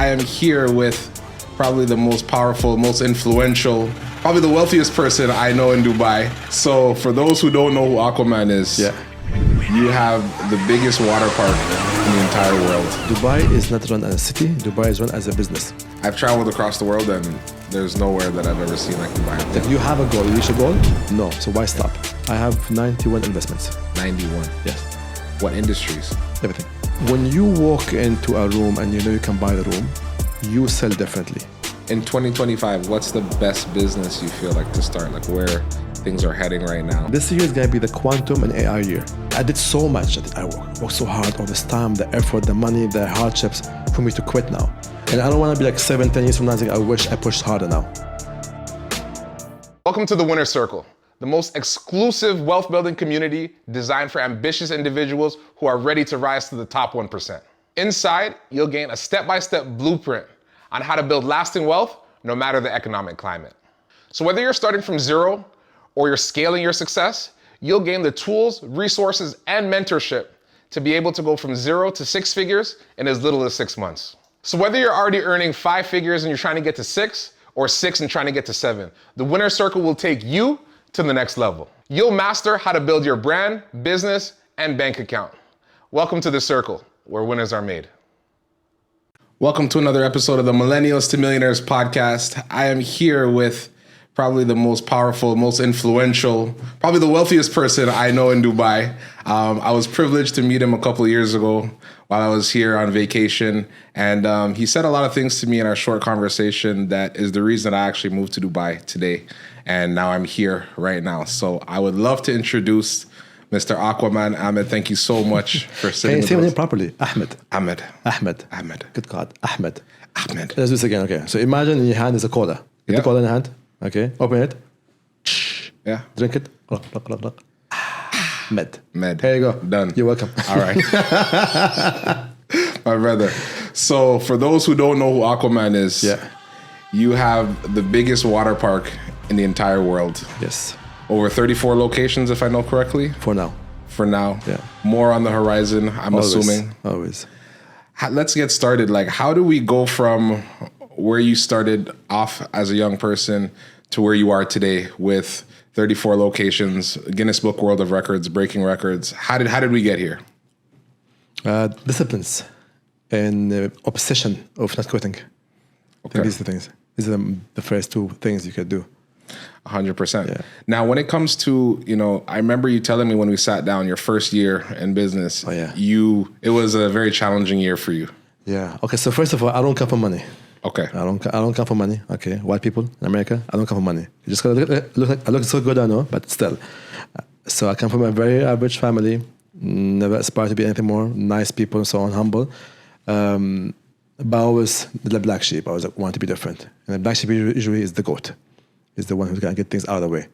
I am here with probably the most powerful, most influential, probably the wealthiest person I know in Dubai. So for those who don't know who Aquaman is, you have the biggest water park in the entire world. Dubai is not run as a city, Dubai is run as a business. I've traveled across the world and there's nowhere that I've ever seen like Dubai. If you have a goal, you reach a goal? No, so why stop? I have 91 investments. 91? Yes. What industries? Everything. When you walk into a room and you know you can buy the room, you sell differently. In 2025, what's the best business you feel like to start? Like where things are heading right now? This year is going to be the quantum and AI year. I did so much. I worked so hard all this time, the effort, the money, the hardships for me to quit now. And I don't want to be like 7-10 years from now saying, I wish I pushed harder now. Welcome to the Winner's Circle, the most exclusive wealth building community designed for ambitious individuals who are ready to rise to the top 1%. Inside, you'll gain a step-by-step blueprint on how to build lasting wealth no matter the economic climate. So whether you're starting from zero or you're scaling your success, you'll gain the tools, resources, and mentorship to be able to go from 0 to 6 figures in as little as 6 months. So whether you're already earning 5 figures and you're trying to get to 6, or 6 and trying to get to 7, the Winner's Circle will take you to the next level. You'll master how to build your brand, business, and bank account. Welcome to the Circle, where winners are made. Welcome to another episode of the Millennials to Millionaires podcast. I am here with probably the most powerful, most influential, probably the wealthiest person I know in Dubai. I was privileged to meet him a couple of years ago while I was here on vacation. And he said a lot of things to me in our short conversation that is the reason I actually moved to Dubai today. And now I'm here right now. So I would love to introduce Mr. Aquaman. Ahmed, thank you so much for sitting with us. Can you say my name properly? Ahmed. Ahmed. Ahmed. Ahmed. Good God. Ahmed. Ahmed. Let's do this again. Okay. So imagine in your hand is a cola. Get the cola in your hand. Okay. Open it. Yeah. Drink it. Ahmed. Here you go. Done. You're welcome. All right. My brother. So for those who don't know who Aquaman is, you have the biggest water park in the entire world. Yes. Over 34 locations, if I know correctly. For now. Yeah. More on the horizon, I'm assuming. Always. Let's get started. Like, how do we go from where you started off as a young person to where you are today with 34 locations, Guinness Book World of Records, breaking records? How did we get here? Disciplines and obsession of not quitting. Okay. I think these are the things. These are the first two things you could do. 100%. Yeah. Now, when it comes to, I remember you telling me when we sat down your first year in business, it was a very challenging year for you. Yeah. Okay. So first of all, I don't come for money. Okay. I don't come for money. Okay. White people in America, I don't come for money. You just gotta I look so good, I know, but still. So I come from a very average family, never aspired to be anything more, nice people and so on, humble. But I was the black sheep. I was want to be different. And the black sheep usually is the goat. Is the one who's going to get things out of the way.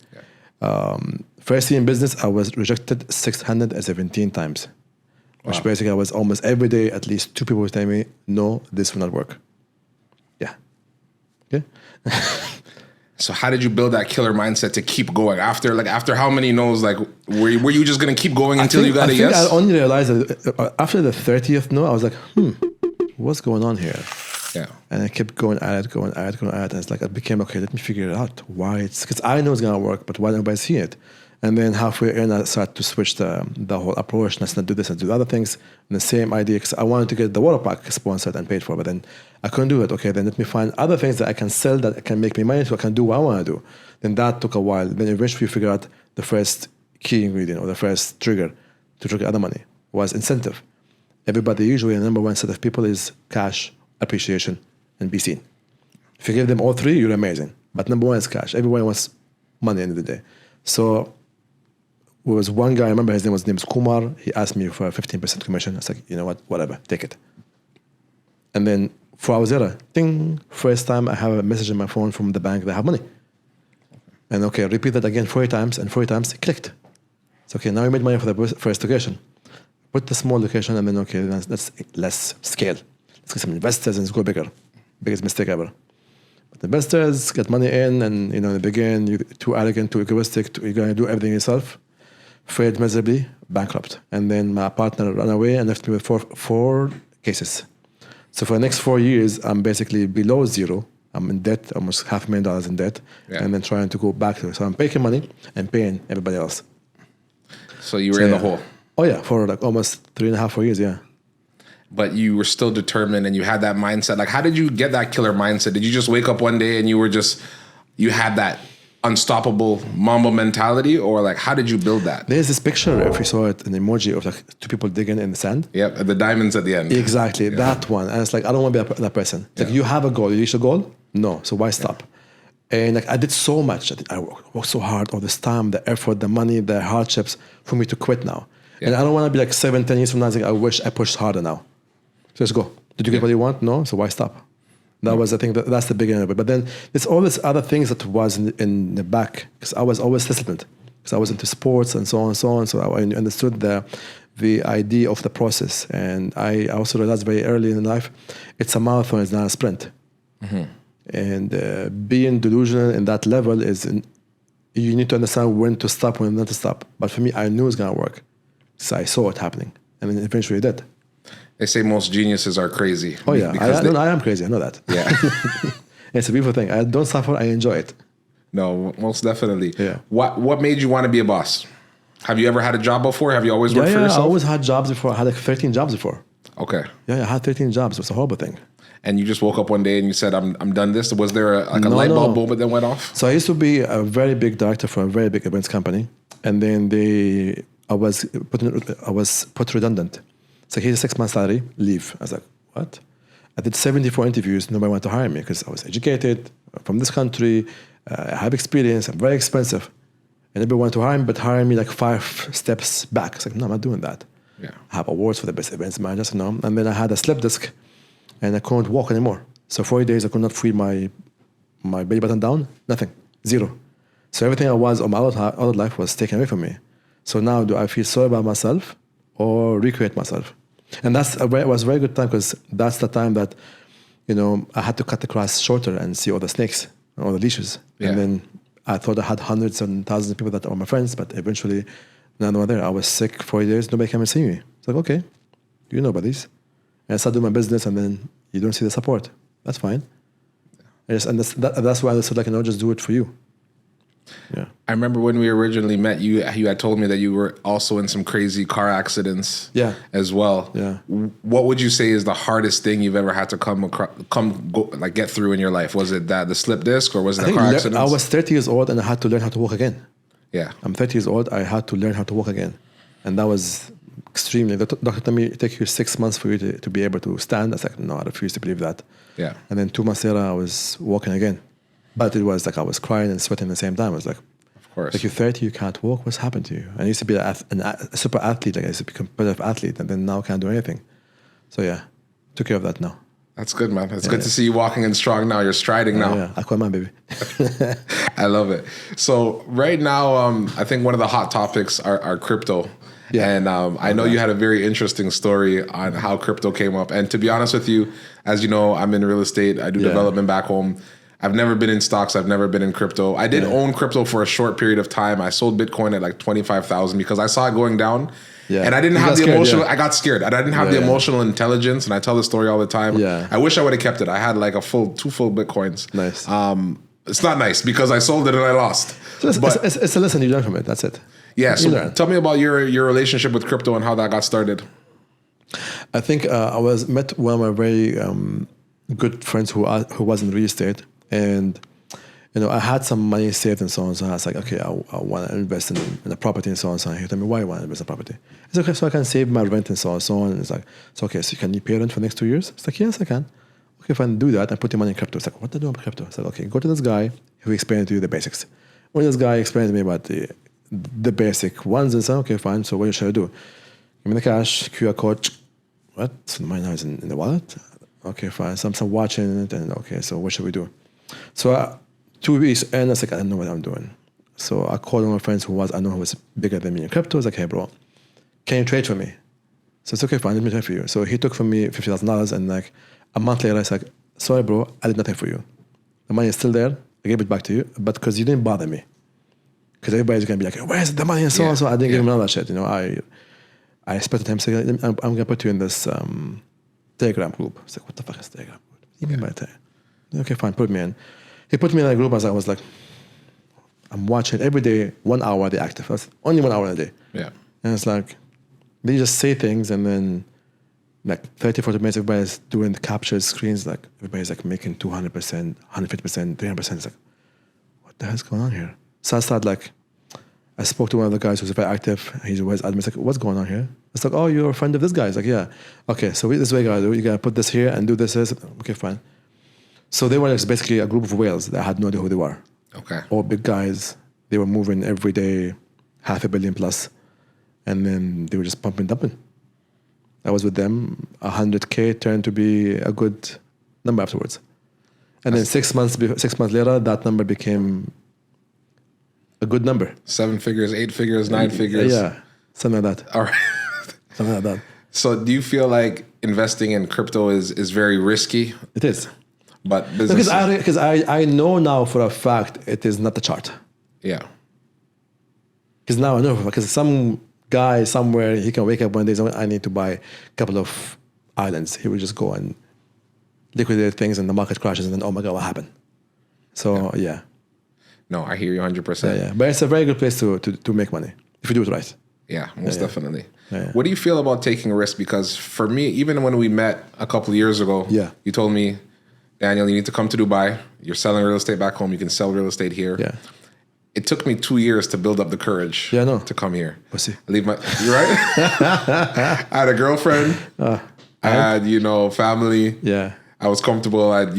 Yeah. First year in business, I was rejected 617 times. Wow. Which basically I was almost every day, at least 2 people were telling me, no, this will not work. Yeah. Okay. So how did you build that killer mindset to keep going? After how many no's, were you just going to keep going until you got a yes? I only realized that after the 30th no, I was like, what's going on here? Yeah. And I kept going at it. And it's like, it became, okay, let me figure it out. Why because I know it's going to work, but why don't nobody see it? And then halfway in, I started to switch the whole approach. Let's not do this and do other things. And the same idea, because I wanted to get the water park sponsored and paid for, but then I couldn't do it. Okay, then let me find other things that I can sell that can make me money so I can do what I want to do. Then that took a while. Then eventually we figured out the first key ingredient or the first trigger to trigger other money was incentive. Everybody, usually the number one set of people is cash, appreciation, and be seen. If you give them all three, you're amazing. But number one is cash. Everyone wants money at the end of the day. So there was one guy, I remember his name was Kumar. He asked me for a 15% commission. I was like, you know what, whatever, take it. And then 4 hours later, ding, first time I have a message in my phone from the bank that I have money. And okay, repeat that again 40 times, and 40 times it clicked. It's okay, now you made money for the first location. Put the small location, and then okay, let's scale. Let's get some investors and let's go bigger. Biggest mistake ever. But investors get money in, and in the beginning, you're too arrogant, too egoistic, you're going to do everything yourself. Failed miserably, bankrupt. And then my partner ran away and left me with four cases. So for the next 4 years, I'm basically below zero. I'm in debt, almost $500,000 in debt, and then trying to go back to it. So I'm making money and paying everybody else. So you were in the hole. Oh yeah, for like almost 3.5, 4 years, yeah. But you were still determined and you had that mindset. Like, how did you get that killer mindset? Did you just wake up one day and you had that unstoppable Mamba mentality, or like, how did you build that? There's this picture, if you saw it, an emoji of like two people digging in the sand. Yep, the diamonds at the end. Exactly, that one. And it's like, I don't want to be that person. Like, you have a goal, you reach a goal? No, so why stop? And like, I did so much. I worked so hard all this time, the effort, the money, the hardships for me to quit now. And I don't want to be like 7-10 years from now saying, I wish I pushed harder now. So let's go. Did you get what you want? No, so why stop? That was, I think, that's the beginning of it. But then there's all these other things that was in the back, because I was always disciplined, because I was into sports and so on and so on. So I understood the idea of the process. And I also realized very early in life, it's a marathon, it's not a sprint. Mm-hmm. And being delusional in that level you need to understand when to stop, when not to stop. But for me, I knew it was going to work. So I saw it happening. And then eventually it did. They say most geniuses are crazy. Oh yeah, I am crazy. I know that. Yeah, it's a beautiful thing. I don't suffer. I enjoy it. No, most definitely. Yeah. What made you want to be a boss? Have you ever had a job before? Have you always worked for yourself? I always had jobs before. I had like 13 jobs before. Okay. Yeah, I had 13 jobs. It was a horrible thing. And you just woke up one day and you said, "I'm done this." Was there a light bulb moment that went off? So I used to be a very big director for a very big events company, and then I was put redundant. So here's a 6 month salary, leave. I was like, what? I did 74 interviews. Nobody wanted to hire me because I was educated, from this country, I have experience, I'm very expensive. And everybody wanted to hire me, but hire me like 5 steps back. It's like, no, I'm not doing that. Yeah. I have awards for the best events managers, no. And then I had a slip disc and I couldn't walk anymore. So 40 days I could not feel my belly button down, nothing, zero. So everything I was on my other life was taken away from me. So now do I feel sorry about myself or recreate myself? And it was a very good time, because that's the time that, I had to cut the grass shorter and see all the snakes, all the leashes. Yeah. And then I thought I had hundreds and thousands of people that are my friends, but eventually none were there. I was sick 40 days, nobody came and see me. It's like, okay, you know about this. And I started doing my business, and then you don't see the support. That's fine. And that's why I said, like, just do it for you. Yeah. I remember when we originally met, you had told me that you were also in some crazy car accidents as well. Yeah. What would you say is the hardest thing you've ever had to get through in your life? Was it the slip disc, or was it the car accidents? I was 30 years old and I had to learn how to walk again. Yeah. I'm 30 years old. I had to learn how to walk again. And that was extremely, the doctor told me it take you 6 months for you to be able to stand. I was like, no, I refuse to believe that. Yeah. And then 2 months later, I was walking again. But it was like I was crying and sweating at the same time. I was like, of course. Like, you're 30, you can't walk. What's happened to you? I used to be a super athlete. Like, I used to be a competitive athlete, and then now I can't do anything. So yeah, took care of that now. That's good, man. It's good to see you walking and strong now. You're striding now. Yeah, Aquaman, baby. I love it. So right now, I think one of the hot topics are crypto. Yeah. And I know you had a very interesting story on how crypto came up. And to be honest with you, as you know, I'm in real estate. I do development back home. I've never been in stocks. I've never been in crypto. I did own crypto for a short period of time. I sold Bitcoin at like 25,000 because I saw it going down. Yeah. And I didn't have the emotional, I got scared. I didn't have the emotional intelligence. And I tell the story all the time. Yeah. I wish I would have kept it. I had like two full Bitcoins. Nice. It's not nice because I sold it and I lost. So it's a lesson you learn from it. That's it. Yeah. So tell me about your relationship with crypto and how that got started. I think I met one of my very good friends who was in real estate. And, I had some money saved and so on. So I was like, okay, I want to invest in a property and so on. So he told me, why you want to invest in property? It's okay, so I can save my rent and so on and so on. And it's like, it's okay, so can you pay rent for the next 2 years? It's like, yes, I can. Okay, if I do that, I put your money in crypto. It's like, what do I do about crypto? It's like, okay, go to this guy who explained to you the basics. When this guy explained to me about the basic ones, and said, okay, fine, so what should I do? Give me the cash, QR code. What? So the money now is in the wallet? Okay, fine. So I'm watching it, and okay, so what should we do? So 2 weeks in, I was like, I don't know what I'm doing. So I called one of my friends who was bigger than me in crypto. I was like, hey, bro, can you trade for me? So it's okay, fine, let me trade for you. So he took from me $50,000, and like a month later, I was like, sorry, bro, I did nothing for you. The money is still there. I gave it back to you, but because you didn't bother me. Because everybody's going to be like, where's the money and so on. So I didn't give him all that shit. I expected him to say, I'm going to put you in this Telegram group. I was like, what the fuck is Telegram group? What do you mean by Telegram? Okay, fine, put me in. He put me in a group as I was like, I'm watching every day, 1 hour they active. That's only 1 hour a day. Yeah. And it's like, they just say things and then like 30, 40 minutes, everybody's doing the captured screens, like everybody's like making 200%, 150%, 300%. It's like, what the hell's going on here? So I started like, I spoke to one of the guys who's very active. He's always admin. Like, what's going on here? It's like, oh, you're a friend of this guy. It's like, yeah. Okay, so this is what you gotta do. You gotta put this here and do this. Okay, fine. So they were just basically a group of whales that I had no idea who they were. Okay. All big guys. They were moving every day, 500 million plus. And then they were just pumping, dumping. I was with them. 100K turned to be a good number afterwards. And then 6 months later, that number became a good number. 7 figures, 8 figures, 9 figures. Yeah, something like that. All right. Something like that. So do you feel like investing in crypto is very risky? It is. But business... Because I know now for a fact it is not the chart. Yeah. Because now I know, because some guy somewhere, he can wake up one day and say, I need to buy a couple of islands. He will just go and liquidate things and the market crashes and then, oh my God, what happened? So, yeah. No, I hear you 100%. Yeah. But it's a very good place to make money if you do it right. Yeah, most definitely. Yeah. What do you feel about taking a risk? Because for me, even when we met a couple of years ago, you told me, Daniel, you need to come to Dubai. You're selling real estate back home. You can sell real estate here. Yeah. It took me 2 years to build up the courage to come here. Pussy. Leave my, you right? I had a girlfriend. I had, family. Yeah. I was comfortable. I'd,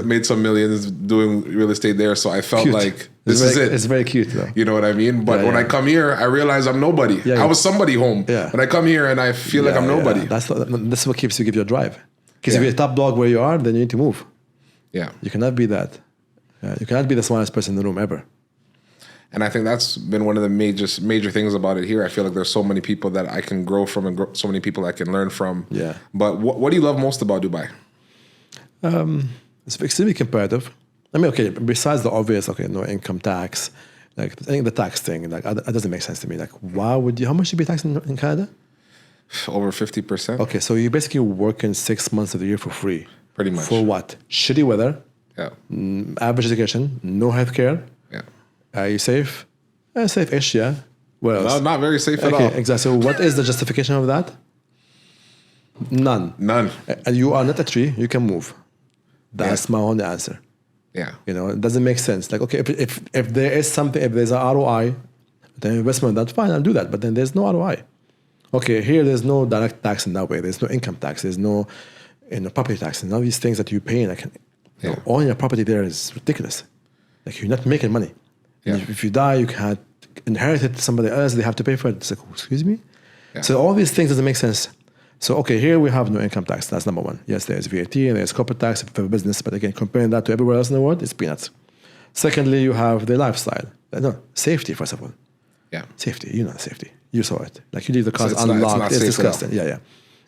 made some millions doing real estate there. So I felt like this is it. It's very cute though. You know what I mean? But when I come here, I realize I'm nobody. I was somebody home. Yeah. When I come here and I feel like I'm nobody. Yeah. That's what give you a drive. Because if you're a top dog where you are, then you need to move. Yeah. You cannot be that. You cannot be the smartest person in the room ever. And I think that's been one of the major things about it here. I feel like there's so many people that I can grow from and so many people I can learn from. Yeah. But what do you love most about Dubai? It's extremely competitive. I mean, okay, besides the obvious, no income tax, like I think the tax thing, like that doesn't make sense to me. Like, how much should be taxed in Canada? Over 50%. Okay, so you basically working 6 months of the year for free. Pretty much. For what? Shitty weather. Yeah. Average education. No healthcare. Yeah. Are you safe? Safe-ish, yeah. What else? No, not very safe at all. Okay, exactly. So what is the justification of that? None. And you are not a tree. You can move. That's my only answer. Yeah. It doesn't make sense. Like, okay, if there is something, if there's an ROI, the investment, that's fine, I'll do that. But then there's no ROI. Okay, here there's no direct tax in that way. There's no income tax. There's no property tax. And all these things that you pay, like, owning a property there is ridiculous. Like, you're not making money. Yeah. If you die, you can't inherit it to somebody else. They have to pay for it. It's like, excuse me? Yeah. So all these things doesn't make sense. So, okay, here we have no income tax. That's number one. Yes, there's VAT and there's corporate tax for business. But again, comparing that to everywhere else in the world, it's peanuts. Secondly, you have the lifestyle. No, safety, first of all. Yeah. Safety. You know safety. You saw it. Like, you leave the cars unlocked. It's disgusting. Yeah.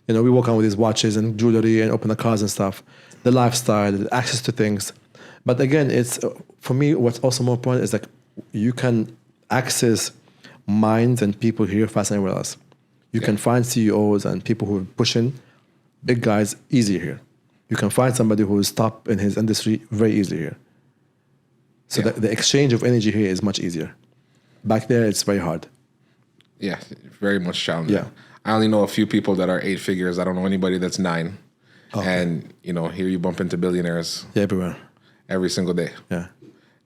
We walk around with these watches and jewelry and open the cars and stuff. The lifestyle, the access to things. But again, it's, for me, what's also more important is like, you can access minds and people here faster than anywhere else. You can find CEOs and people who are pushing big guys easy here. You can find somebody who is top in his industry very easily here. So the exchange of energy here is much easier. Back there, it's very hard. Yeah, very much challenging. Yeah. I only know a few people that are 8 figures. I don't know anybody that's 9. Okay. And, here you bump into billionaires. Yeah, everywhere. Every single day. Yeah.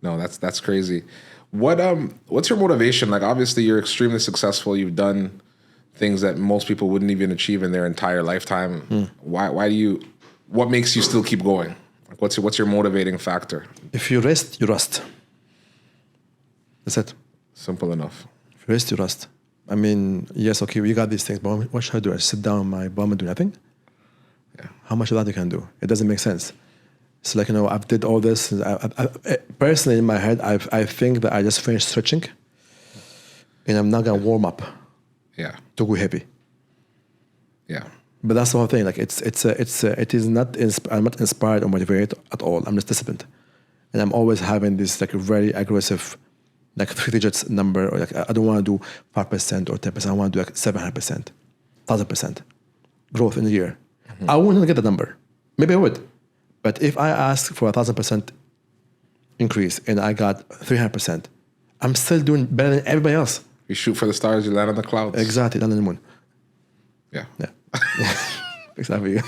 No, that's crazy. What's your motivation? Like, obviously, you're extremely successful. You've done things that most people wouldn't even achieve in their entire lifetime. What makes you still keep going? Like, what's your motivating factor? If you rest, you rust. That's it. Simple enough. If you rest, you rust. I mean, yes, okay, we got these things, but what should I do? I sit down on my bum and do nothing? Yeah. How much of that you can do? It doesn't make sense. It's like, I've did all this. I personally, in my head, I think that I just finished stretching and I'm not going to warm up. Yeah. To go heavy. Yeah. But that's the whole thing. Like, it is not. I'm not inspired or motivated at all. I'm just disciplined, and I'm always having this like very aggressive, like 3 digits number. Or like, I don't want to do 5% or 10%. I want to do like 700%, 1,000% growth in a year. I wouldn't get the number. Maybe I would. But if I ask for 1,000% increase and I got 300%, I'm still doing better than everybody else. You shoot for the stars, you land on the clouds. Exactly, land on the moon. Yeah. Exactly.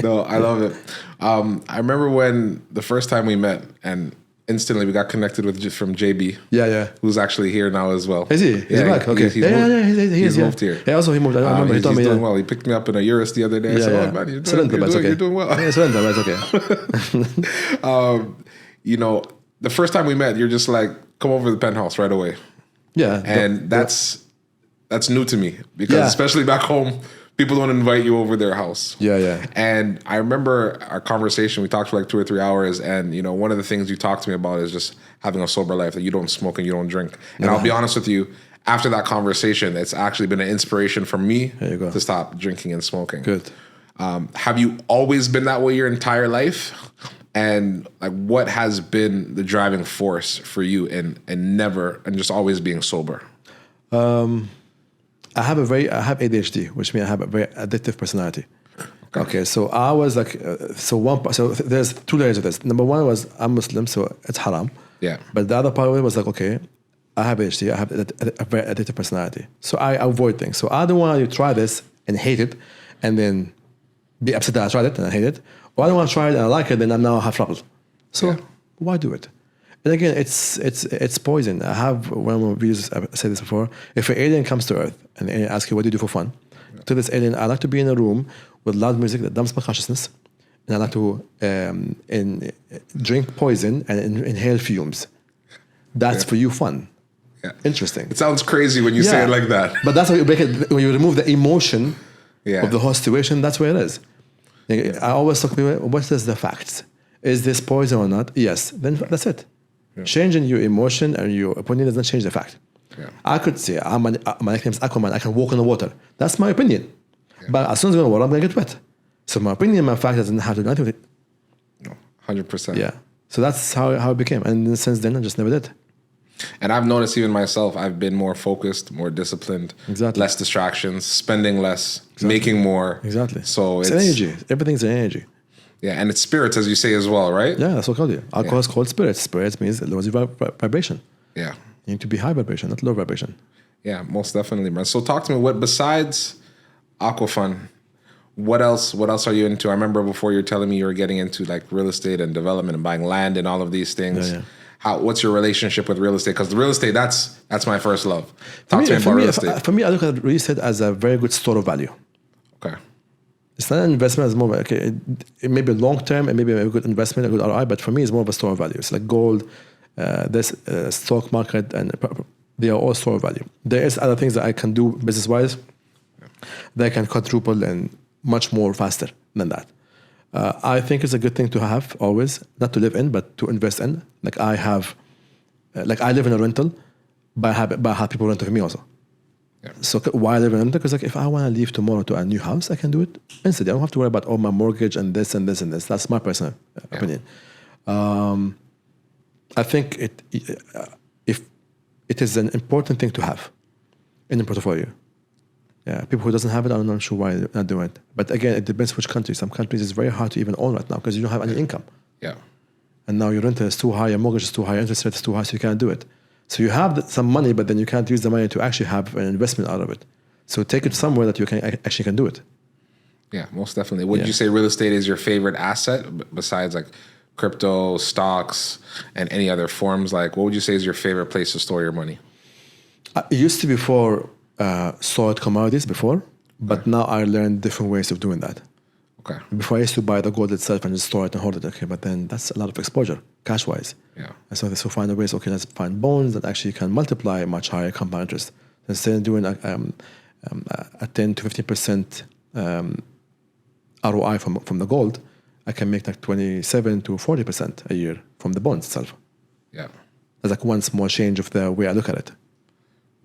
No, I love it. I remember when the first time we met, and instantly we got connected with from JB. Yeah. Who's actually here now as well. Is he? He's back. Okay. He's moved here. Yeah, also he moved. I remember he told me. He's doing well. He picked me up in a Eurus the other day. I said, "Oh man, you're doing well." Yeah, it's okay. You know, the first time we met, you're just like, "Come over to the penthouse right away." Yeah, and that's new to me because especially back home, people don't invite you over their house. Yeah. And I remember our conversation. We talked for like 2 or 3 hours, and you know, one of the things you talked to me about is just having a sober life, that you don't smoke and you don't drink. And I'll be honest with you, after that conversation, it's actually been an inspiration for me to stop drinking and smoking. Good. Have you always been that way your entire life? And like, what has been the driving force for you in just always being sober? I have ADHD, which means I have a very addictive personality. Okay, so I was like, so there's 2 layers of this. Number one was I'm Muslim, so it's haram. Yeah. But the other part of it was like, okay, I have ADHD, I have a very addictive personality. So I avoid things. So I don't want to try this and hate it and then be upset that I tried it and I hate it. Or I don't want to try it and I like it, then I now have trouble. So why do it? And again, it's poison. I have one of my videos, I've said this before. If an alien comes to Earth and the alien asks you, what do you do for fun? To this alien, I like to be in a room with loud music that dumps my consciousness. And I like to drink poison and inhale fumes. That's for you fun. Yeah. Interesting. It sounds crazy when you say it like that. But that's how you break it. When you remove the emotion of the whole situation, that's where it is. I always talk to people, what is the facts? Is this poison or not? Yes. Then that's it. Yeah. Changing your emotion and your opinion doesn't change the fact. Yeah. I could say, my nickname is Aquaman, I can walk on the water. That's my opinion. Yeah. But as soon as I go in the water, I'm going to get wet. So my opinion, my fact doesn't have to do anything with it. No, 100%. Yeah. So that's how it became. And since then, I just never did. And I've noticed even myself, I've been more focused, more disciplined, less distractions, spending less, making more. Exactly. So it's energy. Everything's an energy. Yeah, and it's spirits, as you say as well, right? Yeah, that's what I called it. Alcohol is called spirits. Spirits means it lowers your vibration. Yeah. You need to be high vibration, not low vibration. Yeah, most definitely, man. So talk to me, what besides Aquafun, what else are you into? I remember before you were telling me you were getting into like real estate and development and buying land and all of these things. Yeah. What's your relationship with real estate? Because the real estate, that's my first love. Talk to me about real estate. For me, I look at real estate as a very good store of value. Okay. It's not an investment, it's more okay. It may be long term, it may be a good investment, a good ROI, but for me, it's more of a store of value. It's like gold, this stock market, and they are all store of value. There is other things that I can do business wise that can quadruple and much more faster than that. I think it's a good thing to have always, not to live in, but to invest in. Like I have, I live in a rental, but I have people renting for me also. Yeah. So why live in a rental? Because like if I want to leave tomorrow to a new house, I can do it instantly. I don't have to worry about my mortgage and this and this and this. That's my personal opinion. I think if it is an important thing to have in the portfolio. Yeah, people who doesn't have it, I'm not sure why they're not doing it. But again, it depends which country. Some countries it's very hard to even own right now because you don't have any income. Yeah. And now your rent is too high, your mortgage is too high, your interest rate is too high, so you can't do it. So you have some money, but then you can't use the money to actually have an investment out of it. So take it somewhere that you can actually do it. Yeah, most definitely. Would you say real estate is your favorite asset besides like crypto, stocks, and any other forms? Like, what would you say is your favorite place to store your money? It used to be for solid commodities before, but now I learned different ways of doing that. Okay. Before I used to buy the gold itself and just store it and hold it. Okay, but then that's a lot of exposure, cash-wise. Yeah. And so find a ways. Okay, let's find bonds that actually can multiply much higher compound interest. Instead of doing a 10 to 15% ROI from the gold, I can make like 27 to 40% a year from the bonds itself. Yeah. That's like one small change of the way I look at it.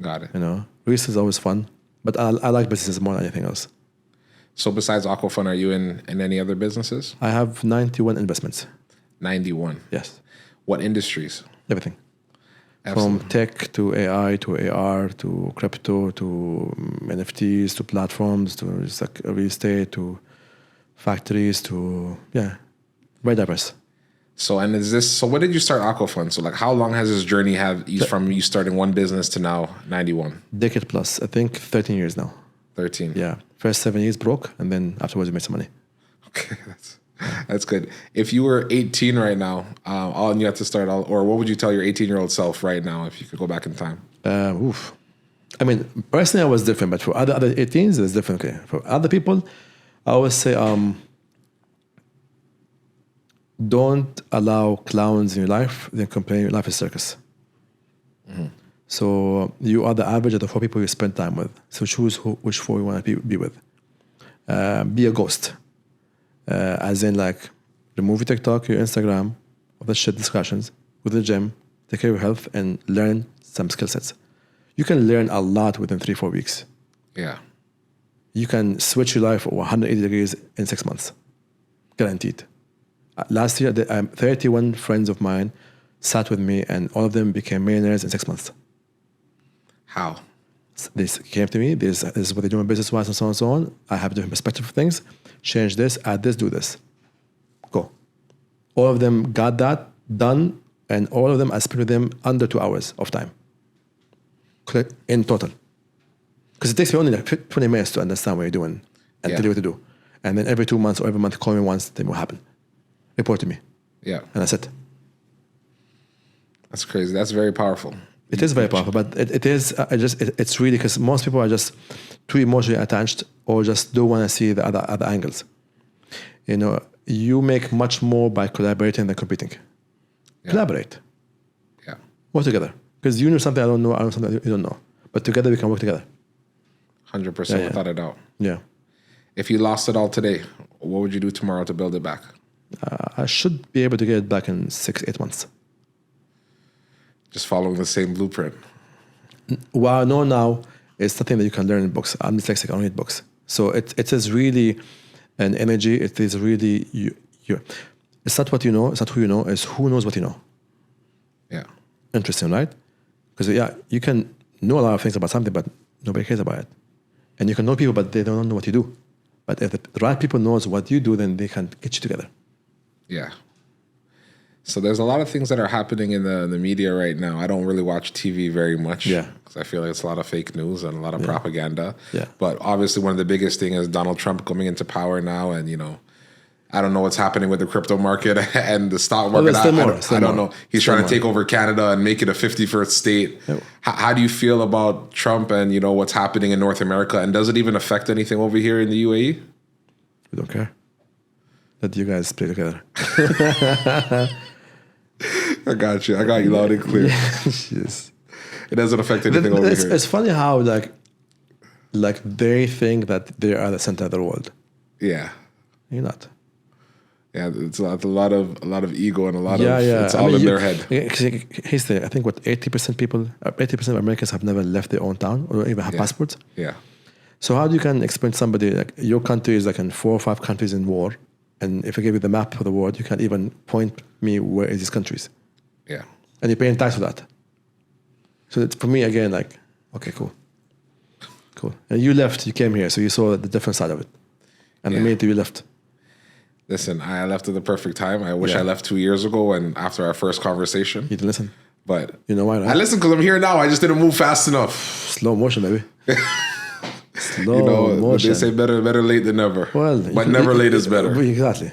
Got it. You know, research is always fun, but I like businesses more than anything else. So besides Aquafun, are you in any other businesses? I have 91 investments. 91? Yes. What industries? Everything. Absolutely. From tech to AI to AR to crypto to NFTs to platforms to just like real estate to factories to, very diverse. So, and so when did you start Aquafund? So like, how long has this journey from you starting one business to now 91? Decade plus, I think 13 years now. 13. Yeah. First 7 years broke, and then afterwards we made some money. Okay, that's good. If you were 18 right now, all you have to start, or what would you tell your 18-year-old self right now if you could go back in time? I mean, personally, I was different, but for other 18s, it's different. Okay. For other people, I always say, don't allow clowns in your life, then complain your life is circus. Mm-hmm. So you are the average of the 4 people you spend time with. So choose which 4 you want to be with. Be a ghost. As in, like, remove your TikTok, your Instagram, all the shit discussions, go to the gym, take care of your health, and learn some skill sets. You can learn a lot within 3-4 weeks. Yeah. You can switch your life 180 degrees in 6 months. Guaranteed. Last year, 31 friends of mine sat with me, and all of them became millionaires in 6 months. How? They came to me, this is what they do in business-wise, and so on and so on. I have a different perspective of things. Change this, add this, do this. Go. All of them got that done, and all of them, I spent with them under 2 hours of time. In total. Because it takes me only like 20 minutes to understand what you're doing and tell you what to do. And then every 2 months or every month, call me once, tell me what happened. Report to me. Yeah. And that's it. That's crazy. That's very powerful. It is very powerful, but it's really because most people are just too emotionally attached or just don't want to see the other angles. You know, you make much more by collaborating than competing. Yeah. Collaborate. Yeah. Work together. Because you know something I don't know, I know something you don't know. But together we can work together. 100% without a doubt. Yeah. If you lost it all today, what would you do tomorrow to build it back? I should be able to get it back in 6-8 months. Just following the same blueprint. What I know now is something that you can learn in books. I'm dyslexic, I don't read books. So it is really an energy. It is really you. It's not what you know, it's not who you know, it's who knows what you know. Yeah. Interesting, right? Because you can know a lot of things about something, but nobody cares about it. And you can know people, but they don't know what you do. But if the right people knows what you do, then they can get you together. Yeah. So there's a lot of things that are happening in the media right now. I don't really watch TV very much. Yeah. Because I feel like it's a lot of fake news and a lot of propaganda. Yeah. But obviously one of the biggest things is Donald Trump coming into power now. And, you know, I don't know what's happening with the crypto market and the stock market. I don't know. He's trying to take over Canada and make it a 51st state. Yeah. How do you feel about Trump and, you know, what's happening in North America? And does it even affect anything over here in the UAE? We don't care. Let you guys play together. I got you. I got you loud and clear. Yes. It doesn't affect anything over here. It's funny how like they think that they are the center of the world. Yeah. You're not. Yeah, it's a lot of ego and a lot of it's I all mean, in their head. Here's the I think what 80% of Americans have never left their own town or even have passports. Yeah. So how do you can explain to somebody like your country is like in 4 or 5 countries in war, and if I give you the map of the world, you can't even point me where is these countries. Yeah. And you're paying tax for that. So it's, for me again, like, okay, cool. And you left, you came here, so you saw the different side of it. And immediately you left. Listen, I left at the perfect time. I wish I left 2 years ago and after our first conversation. You didn't listen. But you know why, right? I listened because I'm here now. I just didn't move fast enough. Slow motion, baby. Slow motion. They say better late than never. Well, but never late is better. Exactly.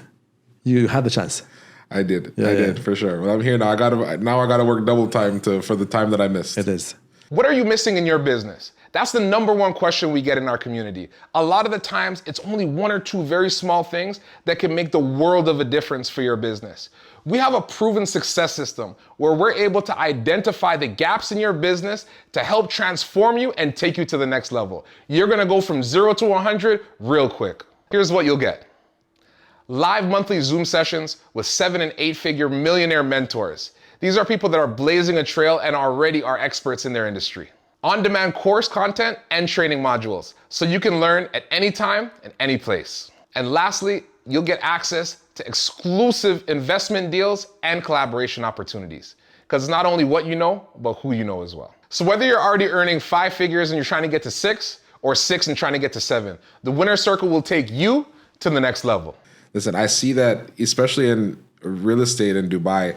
You had the chance. I did. I did for sure. Well, I'm here now. I gotta work double time for the time that I missed. It is. What are you missing in your business? That's the number one question we get in our community. A lot of the times, it's only 1 or 2 very small things that can make the world of a difference for your business. We have a proven success system where we're able to identify the gaps in your business to help transform you and take you to the next level. You're gonna go from 0 to 100 real quick. Here's what you'll get. Live monthly Zoom sessions with 7- and 8-figure millionaire mentors. These are people that are blazing a trail and already are experts in their industry. On-demand course content and training modules, so you can learn at any time and any place. And lastly, you'll get access to exclusive investment deals and collaboration opportunities. Because it's not only what you know, but who you know as well. So whether you're already earning 5 figures and you're trying to get to 6, or 6 and trying to get to 7, the winner circle will take you to the next level. Listen, I see that, especially in real estate in Dubai.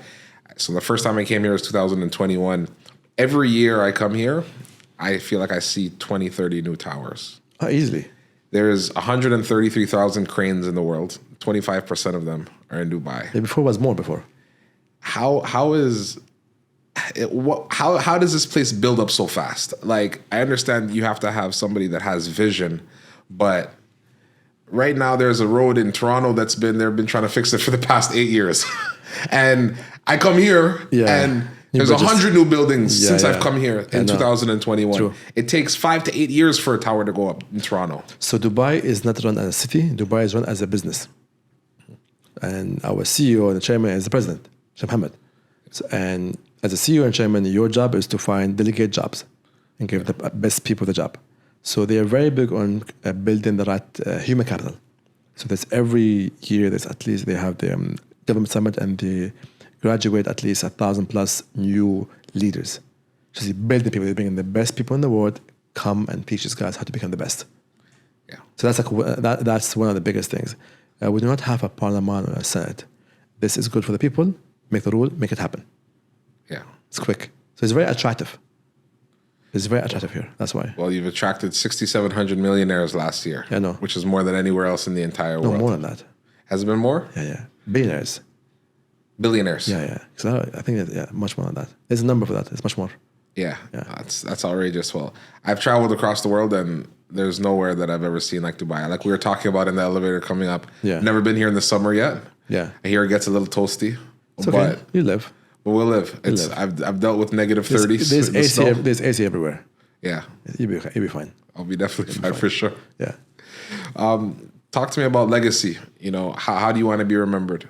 So the first time I came here was 2021. Every year I come here, I feel like I see 20, 30 new towers. Easily. There's 133,000 cranes in the world. 25% of them are in Dubai. Yeah, before was more before. How does this place build up so fast? Like, I understand you have to have somebody that has vision, but right now there's a road in Toronto they've been trying to fix it for the past 8 years. And I come here and there's 100 new buildings since I've come here in 2021. True. It takes 5 to 8 years for a tower to go up in Toronto. So Dubai is not run as a city. Dubai is run as a business. And our CEO and the chairman is the president, Sheikh Mohammed. So, and as a CEO and chairman, your job is to find delegate jobs and give the best people the job. So they are very big on building the right human capital. So there's every year, they have the government summit and they graduate at least 1,000 plus new leaders. So they build the people, they bring in the best people in the world, come and teach these guys how to become the best. Yeah. So that's one of the biggest things. We do not have a parliament or a senate. This is good for the people. Make the rule, make it happen. Yeah. It's quick. So it's very attractive. It's very attractive here. That's why. Well, you've attracted 6,700 millionaires last year. Yeah, I know. Which is more than anywhere else in the entire world. No, more than that. Has it been more? Yeah. Billionaires. Billionaires. Yeah. So I think that, much more than that. There's a number for that. It's much more. Yeah. That's outrageous. Well, I've traveled across the world and there's nowhere that I've ever seen like Dubai. Like we were talking about in the elevator coming up. Yeah. Never been here in the summer yet. Yeah. I hear it gets a little toasty. It's okay. You live. But we'll live. I've dealt with negative 30s. There's AC everywhere. Yeah. You'll be fine. I'll be definitely fine for sure. Yeah. Talk to me about legacy. You know, how do you want to be remembered?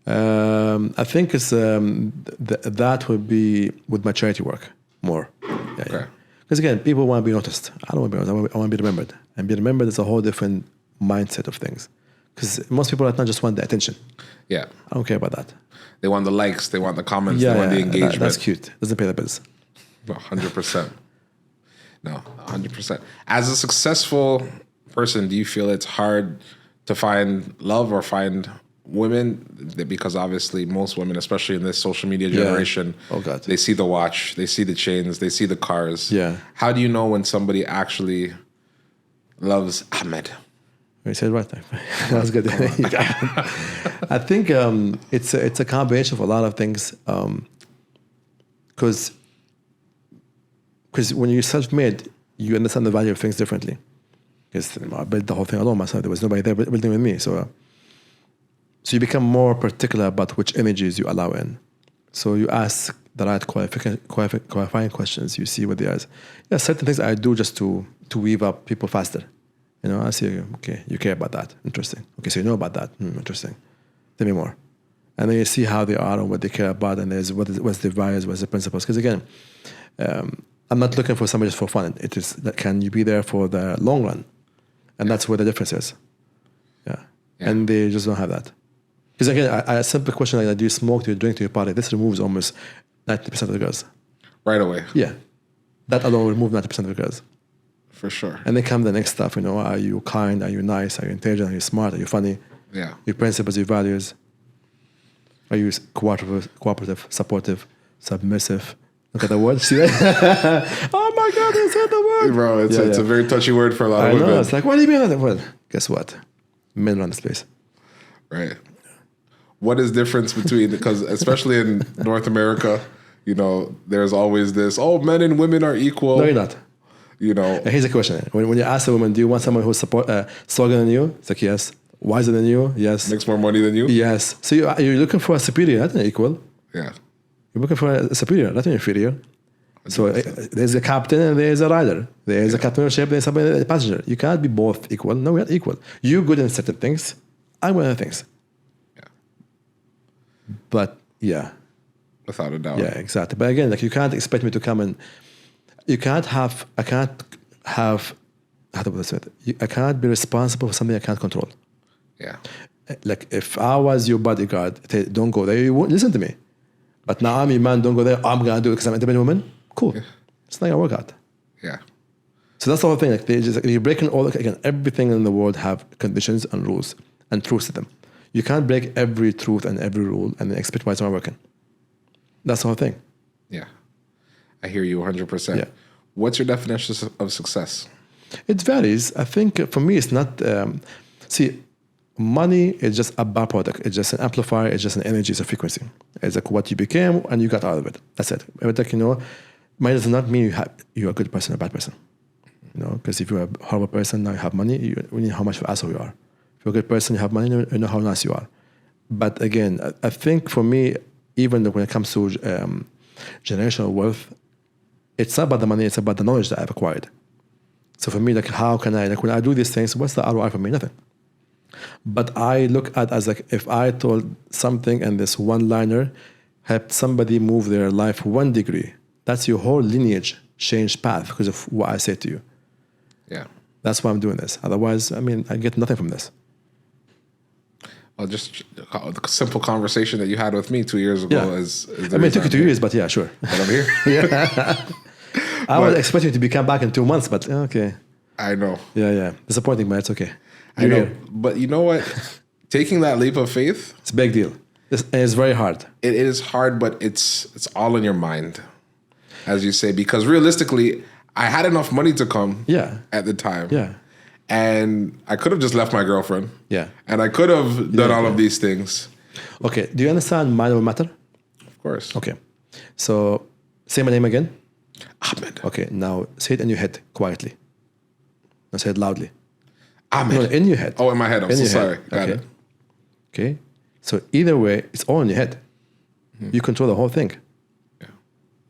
I think it's that would be with my charity work more. Okay. Because again, people want to be noticed. I don't want to be noticed. I want to be remembered. And be remembered is a whole different mindset of things. Because most people right now just want the attention. Yeah. I don't care about that. They want the likes. They want the comments. They want the engagement. That's cute. Doesn't pay the bills. 100%. No, 100%. As a successful person, do you feel it's hard to find love or find women? Because obviously most women, especially in this social media generation, they see the watch, they see the chains, they see the cars. Yeah. How do you know when somebody actually loves Ahmed? You said it right there. That's good. I think it's a combination of a lot of things. Because when you're self-made, you understand the value of things differently. Because I built the whole thing alone myself. There was nobody there building with me. So you become more particular about which images you allow in. So you ask the right qualifying questions. You see what they are. Yeah, certain things I do just to weave up people faster. You know, I see, okay, you care about that. Interesting. Okay, so you know about that. Interesting. Tell me more. And then you see how they are and what they care about, and what's their values, what's the principles. Because again, I'm not looking for somebody just for fun. It is that can you be there for the long run? And that's where the difference is. Yeah. And they just don't have that. Because again, a simple question like, do you smoke, do you drink, do you party? This removes almost 90% of the girls. Right away. Yeah. That alone will remove 90% of the girls. For sure. And then come the next stuff, you know, are you kind, are you nice, are you intelligent, are you smart, are you funny? Yeah. Your principles, your values. Are you cooperative, supportive, submissive? Look at the word, see that? Oh my God, they said the word. Bro, it's a very touchy word for a lot of women. I know, it's like, what do you mean? Well, guess what? Men run this place. Right. What is difference between, because especially in North America, you know, there's always this, men and women are equal. No, you're not. You know. Here's a question. When you ask a woman, do you want someone who's stronger than you? It's like, yes. Wiser than you? Yes. Makes more money than you? Yes. So you're looking for a superior, not an equal. Yeah. You're looking for a superior, not an inferior. 100%. So there's a captain and there's a rider. There's a captain of ship, there's a passenger. You cannot be both equal. No, we're not equal. You're good in certain things. I'm good in other things. Yeah. But yeah. Without a doubt. Yeah, exactly. But again, like you can't expect me to come and I can't be responsible for something I can't control. Yeah. Like if I was your bodyguard, don't go there, you won't listen to me. But now I'm your man, don't go there, I'm going to do it because I'm an independent woman. Cool. Yeah. It's not going to work out. Yeah. So that's the whole thing. Like you're breaking all, again, everything in the world have conditions and rules and truths to them. You can't break every truth and every rule and then expect why it's not working. That's the whole thing. Yeah. I hear you 100%. Yeah. What's your definition of success? It varies. I think for me, it's not, money is just a byproduct. It's just an amplifier. It's just an energy. It's a frequency. It's like what you became and you got out of it. That's it. But like, money does not mean you're a good person or a bad person. Because if you're a horrible person, now you have money, you know how much of an asshole you are. If you're a good person, you have money, you know how nice you are. But again, I think for me, even when it comes to generational wealth, it's not about the money, it's about the knowledge that I've acquired. So for me, like, how can I, like, when I do these things, what's the ROI for me? Nothing. But I look at as like, if I told something and this one-liner helped somebody move their life 1 degree, that's your whole lineage changed path because of what I said to you. Yeah. That's why I'm doing this. Otherwise, I get nothing from this. Well, just a simple conversation that you had with me 2 years ago is it took you 2 years, but yeah, sure. But I'm here. Yeah. I was expecting you to come back in 2 months, but okay. I know. Yeah. Disappointing, but it's okay. I know. But you know what? Taking that leap of faith, it's a big deal. It's very hard. It is hard, but it's all in your mind, as you say, because realistically, I had enough money to come at the time. Yeah. And I could have just left my girlfriend. Yeah. And I could have done all of these things. Okay. Do you understand mind over matter? Of course. Okay. So say my name again. Ahmed. Okay. Now say it in your head quietly. Now say it loudly. Ahmed. No, in your head. Oh, in my head. I'm so sorry. Got it. Okay. So either way, it's all in your head. Mm-hmm. You control the whole thing. Yeah.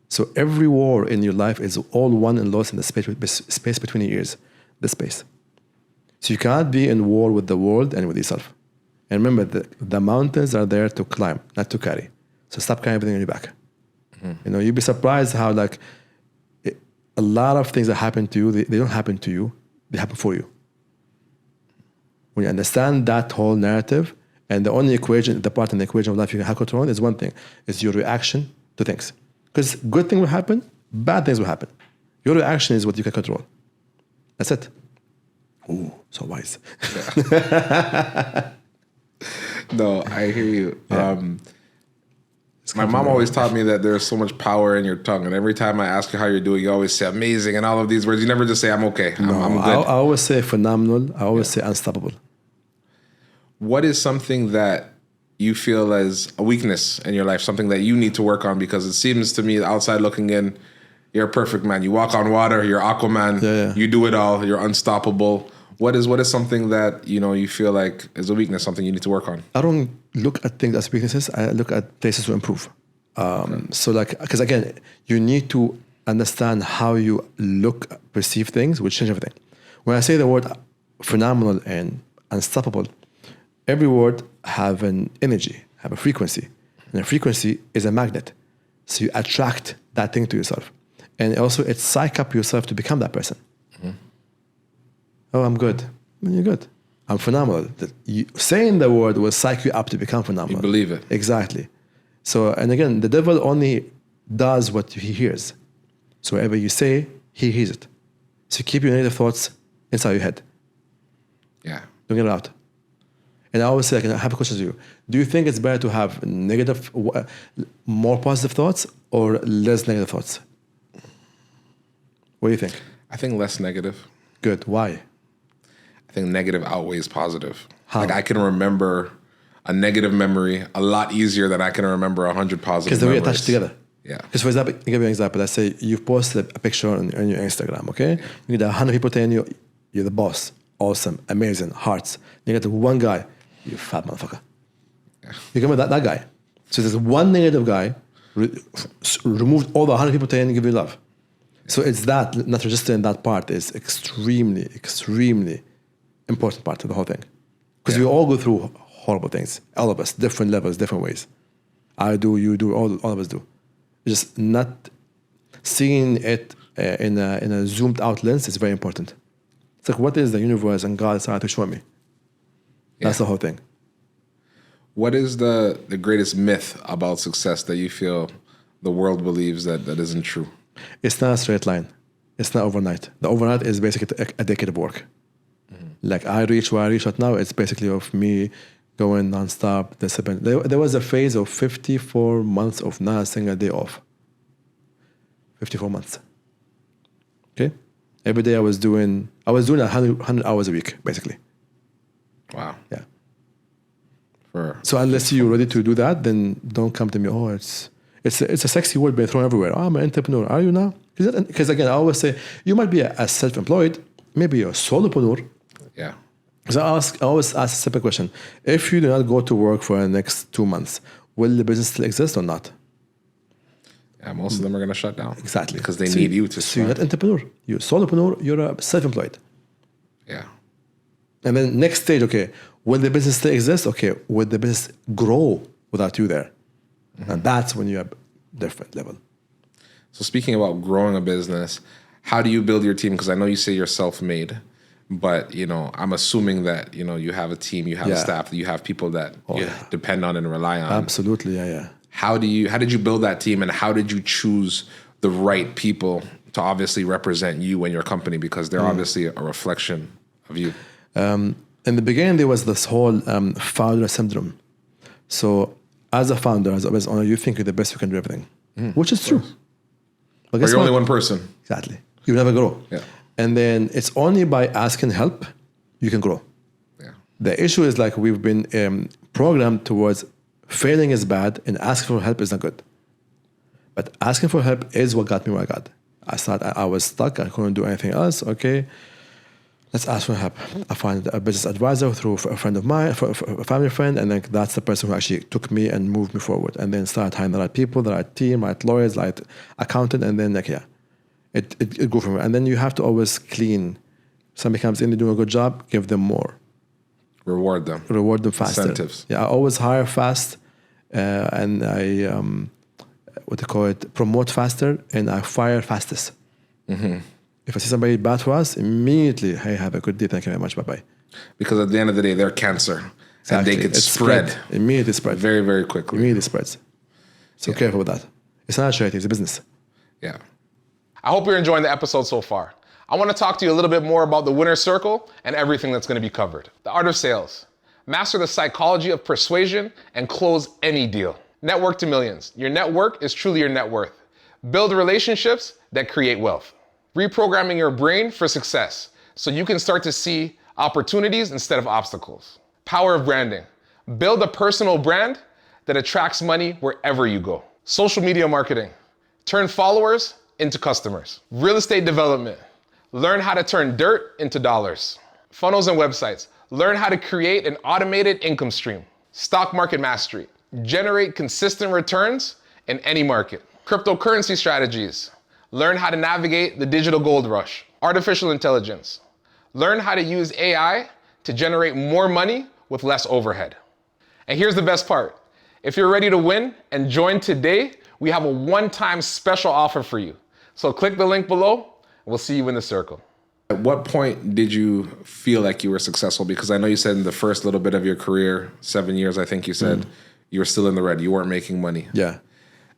So every war in your life is all won and lost in the space between your ears. The space. So you cannot be in war with the world and with yourself. And remember, the mountains are there to climb, not to carry. So stop carrying everything on your back. Mm-hmm. You'd be surprised how a lot of things that happen to you, they don't happen to you, they happen for you. When you understand that whole narrative, and the only equation, the part in the equation of life you can have control on is one thing, is your reaction to things. Because good things will happen, bad things will happen. Your reaction is what you can control. That's it. Ooh, so wise. Yeah. No, I hear you. Yeah. My mom always taught me that there's so much power in your tongue. And every time I ask you how you're doing, you always say amazing and all of these words. You never just say, I'm okay. I'm good. I always say phenomenal. I always say unstoppable. What is something that you feel as a weakness in your life, something that you need to work on? Because it seems to me, outside looking in, you're a perfect man. You walk on water. You're Aquaman. Yeah. You do it all. You're unstoppable. What is something that you feel like is a weakness, something you need to work on? I don't look at things as weaknesses. I look at places to improve. So because again, you need to understand how you perceive things, which change everything. When I say the word phenomenal and unstoppable, every word have an energy, have a frequency. And a frequency is a magnet. So you attract that thing to yourself. And also it psych up yourself to become that person. Mm-hmm. Oh, I'm good. Well, you're good. I'm phenomenal. Saying the word will psych you up to become phenomenal. You believe it. Exactly. So, and again, the devil only does what he hears. So whatever you say, he hears it. So keep your negative thoughts inside your head. Yeah. Don't get it out. And I always say, I have a question to you. Do you think it's better to have more positive thoughts or less negative thoughts? What do you think? I think less negative. Good. Why? I think negative outweighs positive. How? Like I can remember a negative memory a lot easier than I can remember 100 positive because they're memories. attached together. Yeah. Because for example, I'll give you an example. Let's say you've posted a picture on your Instagram, okay? You get 100 people telling you, you're the boss, awesome, amazing, hearts. You get one guy, you fat motherfucker. Yeah. You come with that guy. So there's one negative guy, removed all the 100 people telling you give you love. So it's that, not registering that part is extremely, extremely important part of the whole thing. Because we all go through horrible things. All of us, different levels, different ways. I do, you do, all of us do. Just not seeing it in a zoomed out lens is very important. It's like, what is the universe and God trying to show me? That's the whole thing. What is the greatest myth about success that you feel the world believes that isn't true? It's not a straight line. It's not overnight. The overnight is basically a decade of work. Like I reach where I reach right now, it's basically of me going nonstop, discipline. There was a phase of 54 months of not a single day off. 54 months. Okay? Every day I was doing 100 hours a week, basically. Wow. Yeah. For So unless you're ready to do that, then don't come to me. Oh, it's a sexy word being thrown everywhere. Oh, I'm an entrepreneur. Are you now? Because again, I always say you might be a self-employed, maybe you're a solopreneur. yeah. So I always ask a simple question: if you do not go to work for the next 2 months, will the business still exist or not? Yeah, most of them are going to shut down. Exactly, Because they need you to So you're survive. not an entrepreneur. You're a solopreneur. You're a self-employed. Yeah. And then next stage, okay, will the business still exist? Okay, will the business grow without you there? And that's when you have different level. So speaking about growing a business, how do you build your team? Because I know you say you're self-made, but I'm assuming that you have a team, you have a Yeah. staff, you have people that you yeah. depend on and rely on. Absolutely, yeah. How did you build that team, and how did you choose the right people to obviously represent you and your company, because they're obviously a reflection of you? In the beginning, there was this whole founder syndrome. So as a founder, as a business owner, you think you're the best, you can do everything, which is true. But Or guess you're only what? one person. Exactly. You never grow. Yeah. And then it's only by asking help you can grow. Yeah. The issue is like we've been programmed towards failing is bad and asking for help is not good. But asking for help is what got me where I got. I was stuck. I couldn't do anything else. Okay, let's ask for help. I found a business advisor through a friend of mine, a family friend, and then that's the person who actually took me and moved me forward. And then started hiring the right people, the right team, right lawyers, right accountant, and then it grew from there. And then you have to always clean. Somebody comes in, they do a good job, give them more. Reward them. Reward them faster. Incentives. Yeah, I always hire fast, and I promote faster, and I fire fastest. If I see somebody bad for us, immediately, hey, have a good day, thank you very much, bye bye. Because at the end of the day, they're cancer, and they could It's spread immediately spread, very, very quickly. immediately spreads. So careful with that. It's not a charity; it's a business. Yeah. I hope you're enjoying the episode so far. I want to talk to you a little bit more about the winner's circle and everything that's going to be covered. The art of sales. Master the psychology of persuasion and close any deal. Network to millions. Your network is truly your net worth. Build relationships that create wealth. Reprogramming your brain for success so you can start to see opportunities instead of obstacles. Power of branding. Build a personal brand that attracts money wherever you go. Social media marketing. Turn followers into customers. Real estate development. Learn how to turn dirt into dollars. Funnels and websites. Learn how to create an automated income stream. Stock market mastery. Generate consistent returns in any market. Cryptocurrency strategies. Learn how to navigate the digital gold rush. Artificial intelligence. Learn how to use AI to generate more money with less overhead. And here's the best part. If you're ready to win and join today, we have a one-time special offer for you. So click the link below, and we'll see you in the circle. At what point did you feel like you were successful? Because I know you said in the first little bit of your career, 7 years, I think you said, you were still in the red. You weren't making money. Yeah.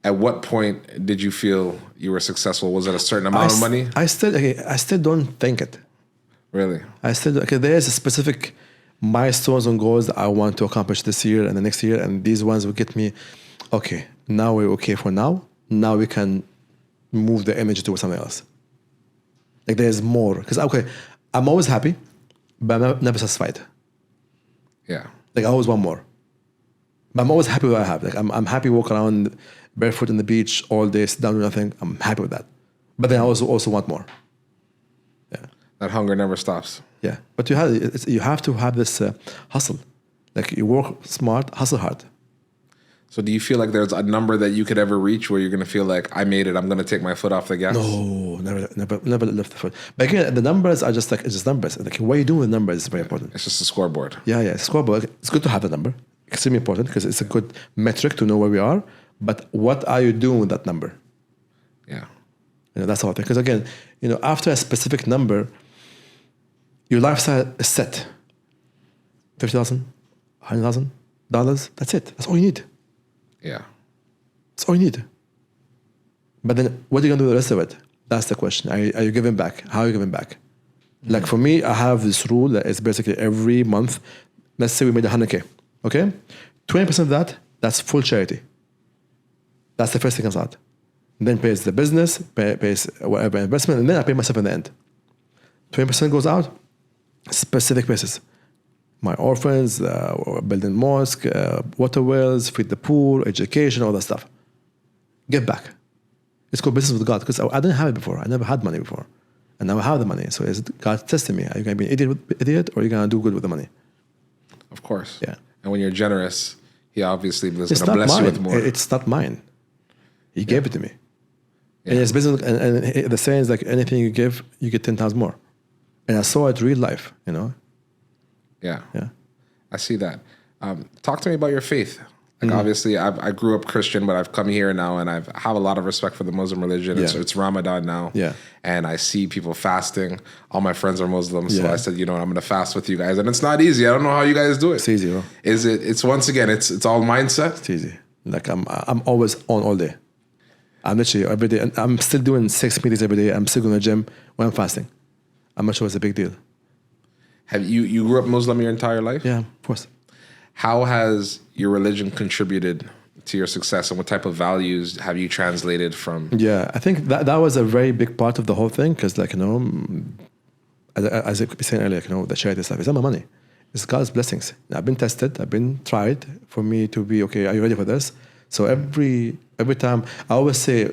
At what point did you feel you were successful? Was it a certain amount of money? I still don't think it. Really? There's a specific milestones and goals that I want to accomplish this year and the next year, and these ones will get me, okay, now we're okay for now. Now we can move the energy towards something else. Like there's more. Because, I'm always happy, but I'm never satisfied. Yeah. Like I always want more. But I'm always happy with what I have. Like I'm happy walking around barefoot on the beach all day, sit down, do nothing. I'm happy with that. But then I also want more. Yeah. That hunger never stops. Yeah. But you have to have this hustle. Like you work smart, hustle hard. So do you feel like there's a number that you could ever reach where you're going to feel like, I made it, I'm going to take my foot off the gas? No, never lift the foot. But again, the numbers are just it's just numbers. Like what you do with numbers is very important. It's just a scoreboard. Yeah. Scoreboard. It's good to have the number. Extremely important because it's a good metric to know where we are. But what are you doing with that number? Yeah. That's the whole thing. Because again, after a specific number, your lifestyle is set. $50,000, $100,000. That's it. That's all you need. Yeah. That's all you need. But then what are you going to do with the rest of it? That's the question. Are you giving back? How are you giving back? Like for me, I have this rule that is basically every month, let's say we made 100K, okay? 20% of that, that's full charity. That's the first thing comes out. And then pays the business, pays whatever investment, and then I pay myself in the end. 20% goes out, specific places. My orphans, building mosque, water wells, feed the poor, education, all that stuff. Give back. It's called business with God because I didn't have it before. I never had money before. And now I have the money. So is God testing me? Are you going to be an idiot or are you going to do good with the money? Of course. Yeah. And when you're generous, he obviously is It's going to not bless you mine. with more. It's not mine. He gave it to me. Yeah. And it's business. And the saying is like anything you give, you get 10 times more. And I saw it real life, you know? Yeah. Yeah. I see that. Talk to me about your faith. Like obviously, I grew up Christian, but I've come here now, and I have a lot of respect for the Muslim religion. Yeah. It's Ramadan now, and I see people fasting. All my friends are Muslims, so I said, you know what, I'm going to fast with you guys, and it's not easy. I don't know how you guys do it. It's easy, bro. Is it? It's once again, it's all mindset. It's easy. Like I'm always on all day. I'm literally every day, and I'm still doing 6 meetings every day. I'm still going to the gym when I'm fasting. I'm not sure it's a big deal. Have you grew up Muslim your entire life? Yeah, of course. How has your religion contributed to your success, and what type of values have you translated from? Yeah, I think that was a very big part of the whole thing because, like, you know, as I was saying earlier, you know, the charity stuff is not my money. It's God's blessings. I've been tested. I've been tried for me to be, okay, are you ready for this? So every time, I always say,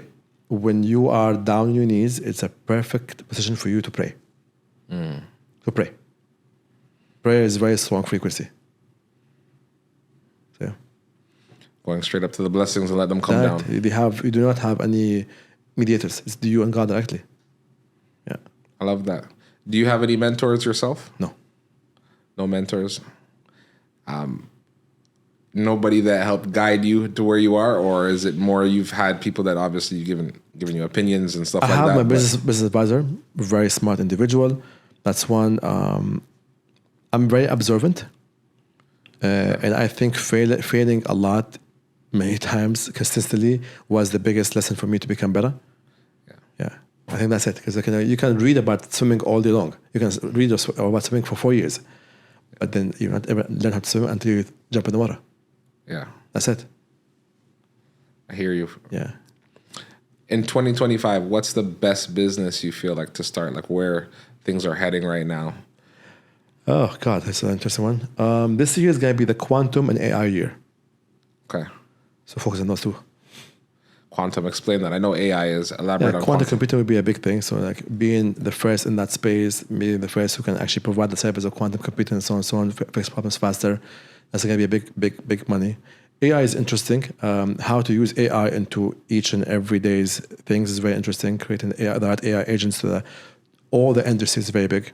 when you are down on your knees, it's a perfect position for you to pray. To pray. Prayer is very strong frequency. So, yeah. Going straight up to the blessings and let them come down. You do not have any mediators. It's you and God directly. Yeah. I love that. Do you have any mentors yourself? No. No mentors? Nobody that helped guide you to where you are, or is it more you've had people that obviously given you opinions and stuff like that? I have my business advisor, very smart individual. That's one. I'm very observant, and I think failing a lot, many times consistently, was the biggest lesson for me to become better. Yeah, I think that's it. Because you can read about swimming all day long. You can read about swimming for 4 years, but then you don't ever learn how to swim until you jump in the water. Yeah, that's it. I hear you. Yeah. In 2025, what's the best business you feel like to start? Like where things are heading right now? Oh God, that's an interesting one. This year is going to be the quantum and AI year. Okay. So focus on those two. Quantum, explain that. I know AI is. Elaborate on quantum computing would be a big thing. So like being the first in that space, being the first who can actually provide the service of quantum computing and so on, fix problems faster. That's going to be a big money. AI is interesting. How to use AI into each and every day's things is very interesting. Creating the right AI agents to all the industries is very big.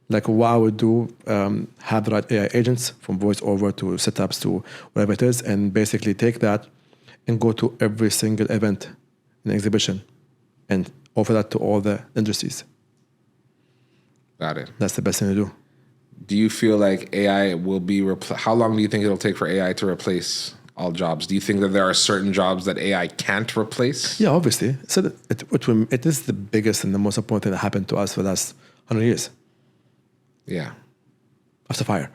Like what I would do, have the right AI agents from voice over to setups to whatever it is, and basically take that and go to every single event and exhibition and offer that to all the industries. Got it. That's the best thing to do. Do you feel like AI will be how long do you think it'll take for AI to replace all jobs? Do you think that there are certain jobs that AI can't replace? Yeah, obviously. So it is the biggest and the most important thing that happened to us for the last 100 years. Yeah. After fire.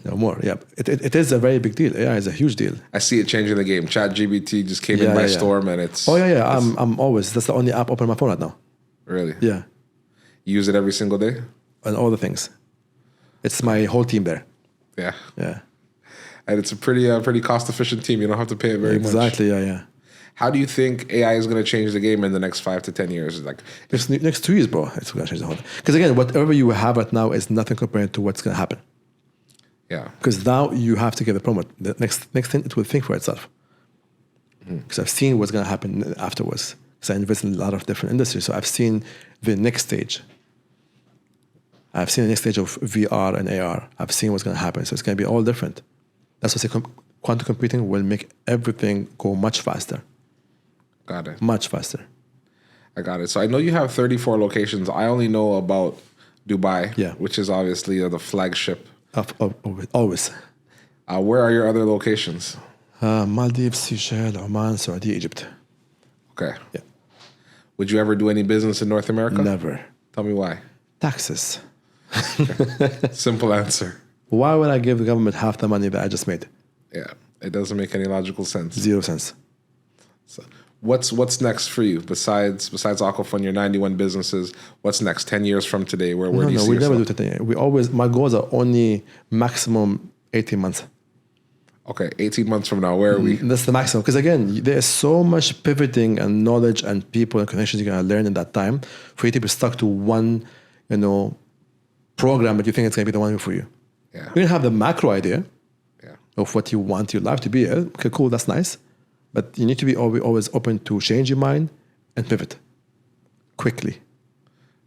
No more. Yeah. It is a very big deal. AI is a huge deal. I see it changing the game. ChatGPT just came in by storm, and it's... Oh, yeah. I'm always... That's the only app open on my phone right now. Really? Yeah. You use it every single day? And all the things. It's my whole team there. Yeah. Yeah. And it's a pretty cost-efficient team. You don't have to pay it very much. Exactly, yeah. How do you think AI is going to change the game in the next 5 to 10 years? Like next 2 years, bro, it's going to change the whole thing. Because again, whatever you have right now is nothing compared to what's going to happen. Yeah. Because now you have to give the promote. The next thing, it will think for itself. Because I've seen what's going to happen afterwards. Because I invest in a lot of different industries. So I've seen the next stage. I've seen the next stage of VR and AR. I've seen what's going to happen. So it's going to be all different. That's what I say quantum computing will make everything go much faster. Got it. Much faster. I got it. So I know you have 34 locations. I only know about Dubai, which is obviously the flagship. Always. Where are your other locations? Maldives, Seychelles, Oman, Saudi, Egypt. Okay. Yeah. Would you ever do any business in North America? Never. Tell me why. Taxes. Simple answer. Why would I give the government half the money that I just made? Yeah, it doesn't make any logical sense. 0 cents. So what's next for you besides Aquafund, your 91 businesses? What's next? 10 years from today, where do you see we yourself? never do it. We always, my goals are only maximum 18 months. Okay, 18 months from now, where are we? That's the maximum. Because again, there's so much pivoting and knowledge and people and connections you're going to learn in that time for you to be stuck to one, program that you think it's going to be the one for you. Yeah. You're going to have the macro idea Yeah. of what you want your life to be. Okay, cool, that's nice. But you need to be always open to change your mind and pivot quickly.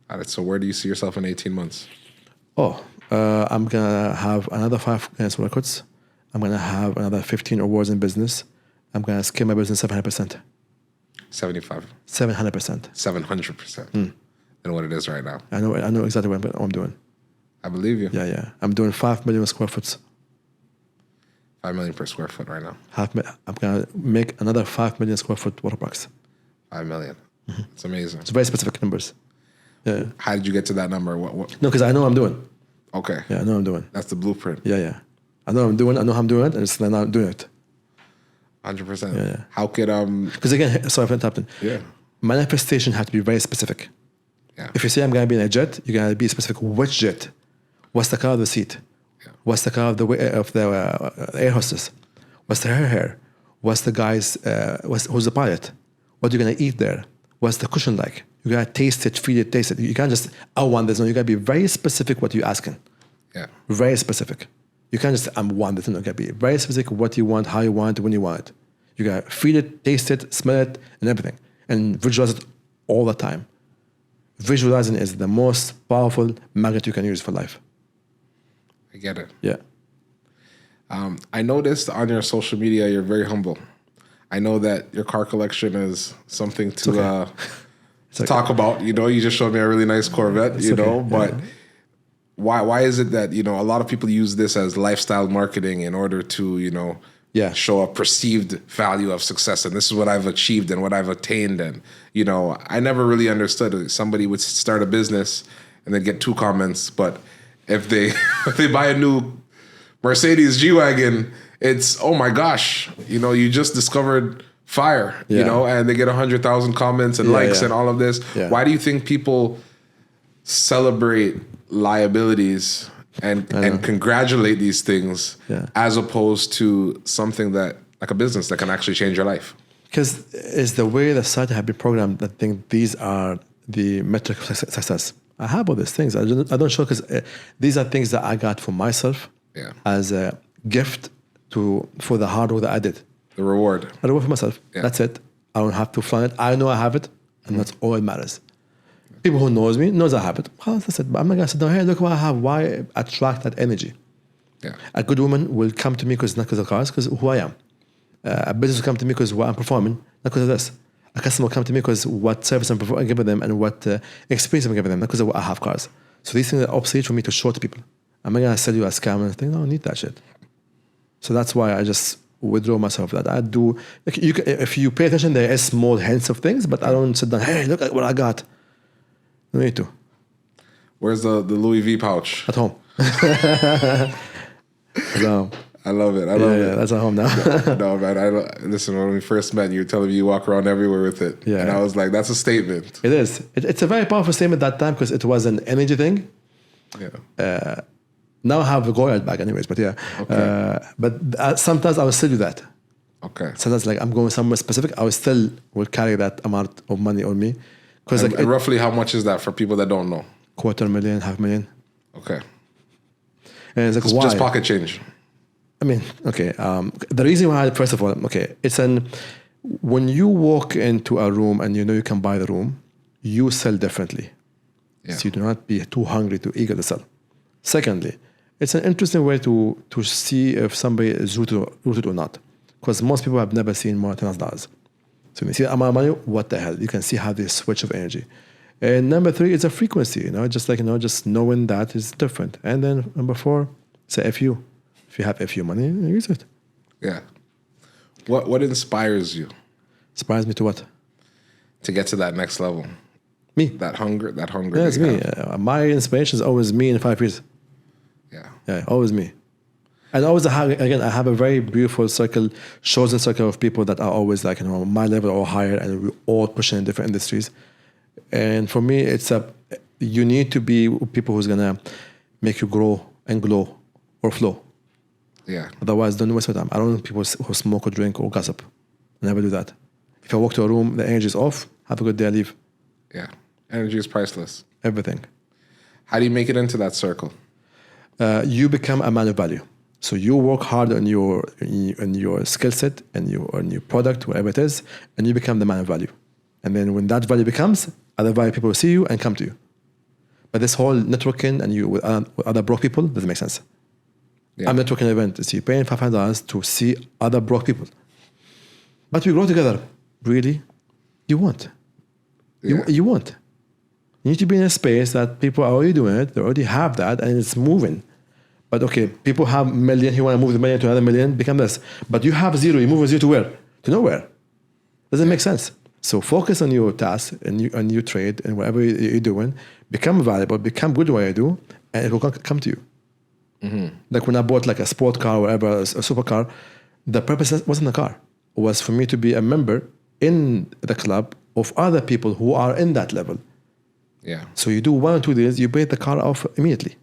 All right, so where do you see yourself in 18 months? I'm going to have another 5 Guinness World Records. I'm going to have another 15 awards in business. I'm going to scale my business 700%. 75. 700%. 700% than what it is right now. I know exactly what I'm doing. I believe you. Yeah. I'm doing 5 million square foot. 5 million per square foot right now. I'm going to make another 5 million square foot water parks. 5 million. It's amazing. It's very specific numbers. Yeah. How did you get to that number? What? No, because I know what I'm doing. Okay. Yeah, I know what I'm doing. That's the blueprint. Yeah. I know what I'm doing. I know how I'm doing it, and it's like now I'm doing it. 100%. Yeah. How could Because again, sorry for interrupting. Yeah. Manifestation has to be very specific. Yeah. If you say I'm going to be in a jet, you're going to be specific. Which jet? What's the color of the seat? Yeah. What's the color of the air hostess? What's the hair? What's the guy's? Who's the pilot? What are you gonna eat there? What's the cushion like? You gotta taste it, feel it, taste it. You can't just I want this. No, you gotta be very specific what you're asking. Yeah. Very specific. You can't just I want this. No, you gotta be very specific what you want, how you want it, when you want it. You gotta feel it, taste it, smell it, and everything, and visualize it all the time. Visualizing is the most powerful magnet you can use for life. I get it. Yeah. I noticed on your social media you're very humble. I know that your car collection is something to talk about. You just showed me a really nice Corvette. But why is it that a lot of people use this as lifestyle marketing in order to show a perceived value of success, and this is what I've achieved and what I've attained, and I never really understood it. Somebody would start a business and then get 2 comments, but if they if they buy a new Mercedes G-Wagon, it's, oh my gosh, you just discovered fire, and they get 100,000 comments and likes and all of this. Yeah. Why do you think people celebrate liabilities and congratulate these things as opposed to something that, like a business that can actually change your life? Because it's the way the society have been programmed that think these are the metric of success. I have all these things. I don't show because these are things that I got for myself as a gift for the hard work that I did. The reward. I reward for myself. Yeah. That's it. I don't have to find it. I know I have it, and that's all that matters. People who knows me knows I have it. Well, that's it. But I'm not gonna sit down. Hey, look what I have. Why attract that energy? Yeah. A good woman will come to me not because of cars, because who I am. A business will come to me because what I'm performing, not because of this. A customer will come to me because what service I'm giving them and what experience I'm giving them, not because of what I have cars. So these things are obsolete for me to show to people. I'm not gonna sell you a scam and think, no, I don't need that shit. So that's why I just withdraw myself. That I do. Like if you pay attention, there is small hints of things, but I don't sit down. Hey, look at what I got. No need to. Where's the Louis V pouch? At home. So, I love it. I love it. That's at home now. No, man. Listen, when we first met, you were telling me you walk around everywhere with it. Yeah. And I was like, that's a statement. It is. It's a very powerful statement that time because it was an energy thing. Yeah. Now I have a Goyard bag anyways, but yeah. Okay. But sometimes I will still do that. Okay. Sometimes like I'm going somewhere specific, I will carry that amount of money on me. Because And roughly how much is that for people that don't know? $250,000, $500,000. Okay. And it's like, It's why? just pocket change. I mean, okay. The reason why, first of all, okay, when you walk into a room and you can buy the room, you sell differently. Yeah. So you do not be too hungry, too eager to sell. Secondly, it's an interesting way to see if somebody is rooted or not. Because most people have never seen more than $10,000. So when you see the amount of money, what the hell? You can see how they switch of energy. And number 3 is a frequency, just like, just knowing that is different. And then number 4, it's a FU. If you have FU money, use it. Yeah. What inspires you? Inspires me to what? to get to that next level? Me. That hunger. Yeah, it's that you me. have. My inspiration is always me in 5 years. Yeah. Yeah, always me. And always, I have a very beautiful circle, chosen circle of people that are always like, my level or higher, and we all pushing in different industries. And for me, you need to be people who's gonna make you grow and glow or flow. Yeah. Otherwise, don't waste your time. I don't want people who smoke or drink or gossip. I never do that. If I walk to a room, the energy is off, have a good day, I leave. Yeah. Energy is priceless. Everything. How do you make it into that circle? You become a man of value. So you work hard on your skill set and on your product, whatever it is, and you become the man of value. And then when that value becomes, other value people will see you and come to you. But this whole networking and you with other broke people doesn't make sense. Yeah. I'm networking event. So you're paying $500 to see other broke people. But we grow together. Really? You won't. Yeah. You won't. You need to be in a space that people are already doing it. They already have that and it's moving. But okay, people have $1 million. You want to move the $1 million to another $1 million, become this. But you have zero. You move from zero to where? To nowhere. Doesn't make sense. So focus on your task and on your trade and whatever you're doing. Become valuable. Become good at what you do, and it will come to you. Mm-hmm. Like when I bought like a sport car or whatever, a supercar, the purpose wasn't the car. It was for me to be a member in the club of other people who are in that level. Yeah. So you do 1 or 2 deals, you pay the car off immediately.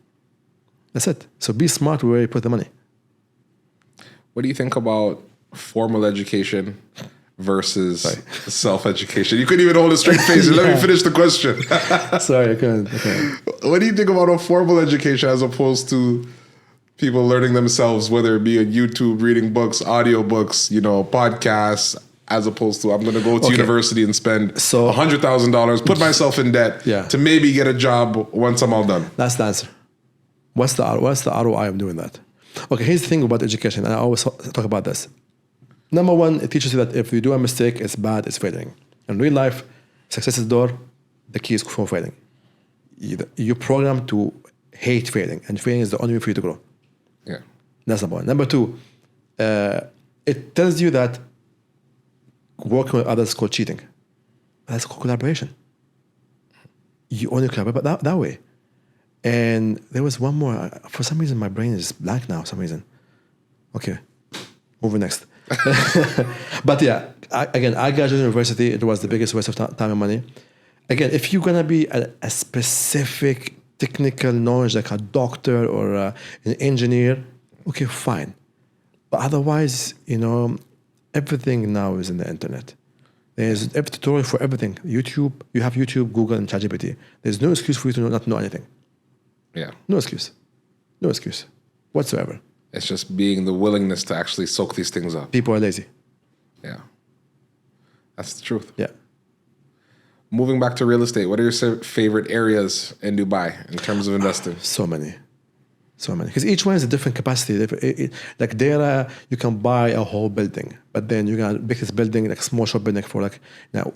That's it. So be smart where you put the money. What do you think about formal education versus self-education? You couldn't even hold a straight face. Yeah. Let me finish the question. Sorry, I couldn't. What do you think about a formal education as opposed to people learning themselves, whether it be on YouTube, reading books, audiobooks, podcasts, as opposed to I'm going to go to university and spend $100,000, put myself in debt to maybe get a job once I'm all done? That's the answer. What's the ROI of doing that? Okay, here's the thing about education, and I always talk about this. Number one, it teaches you that if you do a mistake, it's bad, it's failing. In real life, success is the door, the key is for failing. You're programmed to hate failing, and failing is the only way for you to grow. Yeah. That's number one. Number two, it tells you that working with others is called cheating. That's called collaboration. You only collaborate that way. And there was one more. For some reason, my brain is blank now. For some reason. Okay, moving next. But yeah, I graduated university. It was the biggest waste of time and money. Again, if you're gonna be a specific technical knowledge like a doctor or an engineer, okay, fine. But otherwise, everything now is in the internet. There's every tutorial for everything. YouTube, you have YouTube, Google, and ChatGPT. There's no excuse for you to not know anything. Yeah. No excuse whatsoever. It's just being the willingness to actually soak these things up. People are lazy. Yeah. That's the truth. Yeah. Moving back to real estate, what are your favorite areas in Dubai in terms of investing? So many. Because each one is a different capacity. Like there, you can buy a whole building, but then you can make this building, like a small shop building for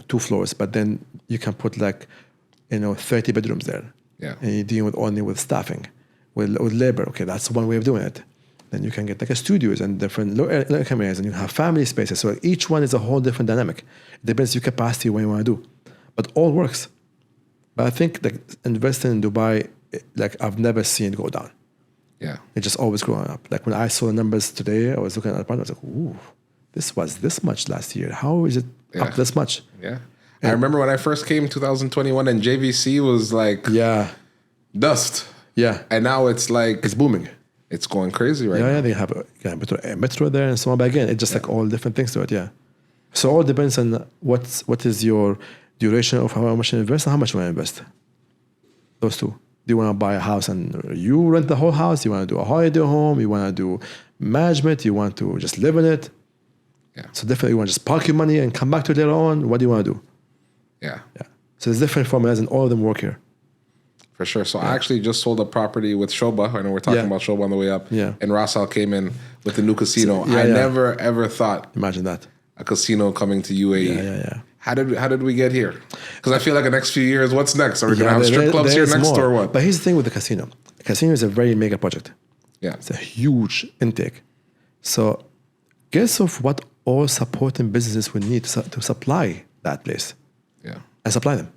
2 floors, but then you can put 30 bedrooms there. Yeah. And you're dealing only with staffing, with labor. Okay, that's one way of doing it. Then you can get a studios and different low-income areas, and you have family spaces. So each one is a whole different dynamic. It depends your capacity, what you want to do. But all works. But I think investing in Dubai, I've never seen it go down. Yeah. It just always growing up. Like when I saw the numbers today, I was looking at the apartment, I was like, ooh, this was this much last year. How is it up this much? Yeah. I remember when I first came in 2021 and JVC was dust. Yeah. And now it's it's booming. It's going crazy right now. Yeah, they have a metro there and so on. But again, it's just all different things to it, yeah. So it all depends on what is your duration of how much you invest and how much you want to invest. Those two. Do you want to buy a house and you rent the whole house? You want to do a holiday home? You want to do management? You want to just live in it? Yeah. So definitely you want to just park your money and come back to it later on. What do you want to do? Yeah. So there's different formulas and all of them work here. For sure. So I actually just sold a property with Shoba. I know we're talking about Shoba on the way up. Yeah. And Rassal came in with the new casino. So, I never ever thought Imagine that. a casino coming to UAE. Yeah. How did we get here? Because I feel like the next few years, what's next? Are we going to have strip clubs here next or what? But here's the thing with the casino. The casino is a very mega project. Yeah. It's a huge intake. So guess of what all supporting businesses will need to supply that place. Yeah. and supply them.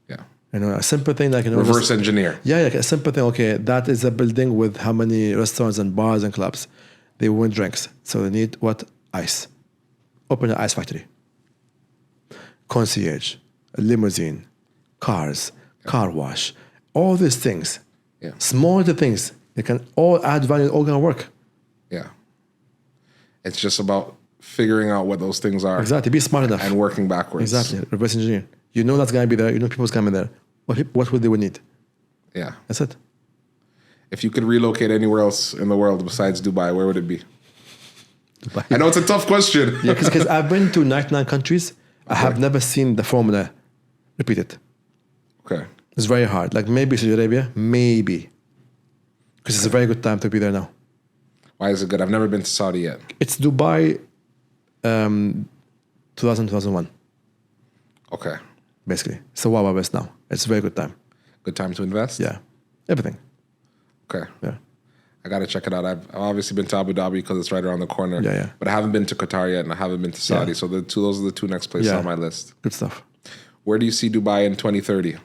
Yeah. You know, a simple thing like, you know, Reverse engineer. Yeah, like a simple thing. Okay, that is a building with how many restaurants and bars and clubs? They want drinks, so they need what? Ice. Open an ice factory. Concierge, a limousine, cars, car wash, all these things. Yeah. Small little things. They can all add value. All gonna work. Yeah. It's just about figuring out what those things are. Exactly. Be smart enough. And working backwards. Exactly. Reverse engineer. You know that's gonna be there. You know people's gonna be there. What would they would need? Yeah. That's it. If you could relocate anywhere else in the world besides Dubai, where would it be? Dubai. I know it's a tough question. Yeah, because I've been to 99 countries. I have never seen the formula repeated. Okay. It's very hard. Like maybe Saudi Arabia, maybe. Because it's a very good time to be there now. Why is it good? I've never been to Saudi yet. It's Dubai 2001, Okay. basically. It's the Wild West now. It's a very good time. Good time to invest? Yeah. Everything. Okay. Yeah. I got to check it out. I've obviously been to Abu Dhabi because it's right around the corner. Yeah, yeah. But I haven't been to Qatar yet and I haven't been to Saudi. Yeah. So those are the two next places Yeah. on my list. Good stuff. Where do you see Dubai in 2030?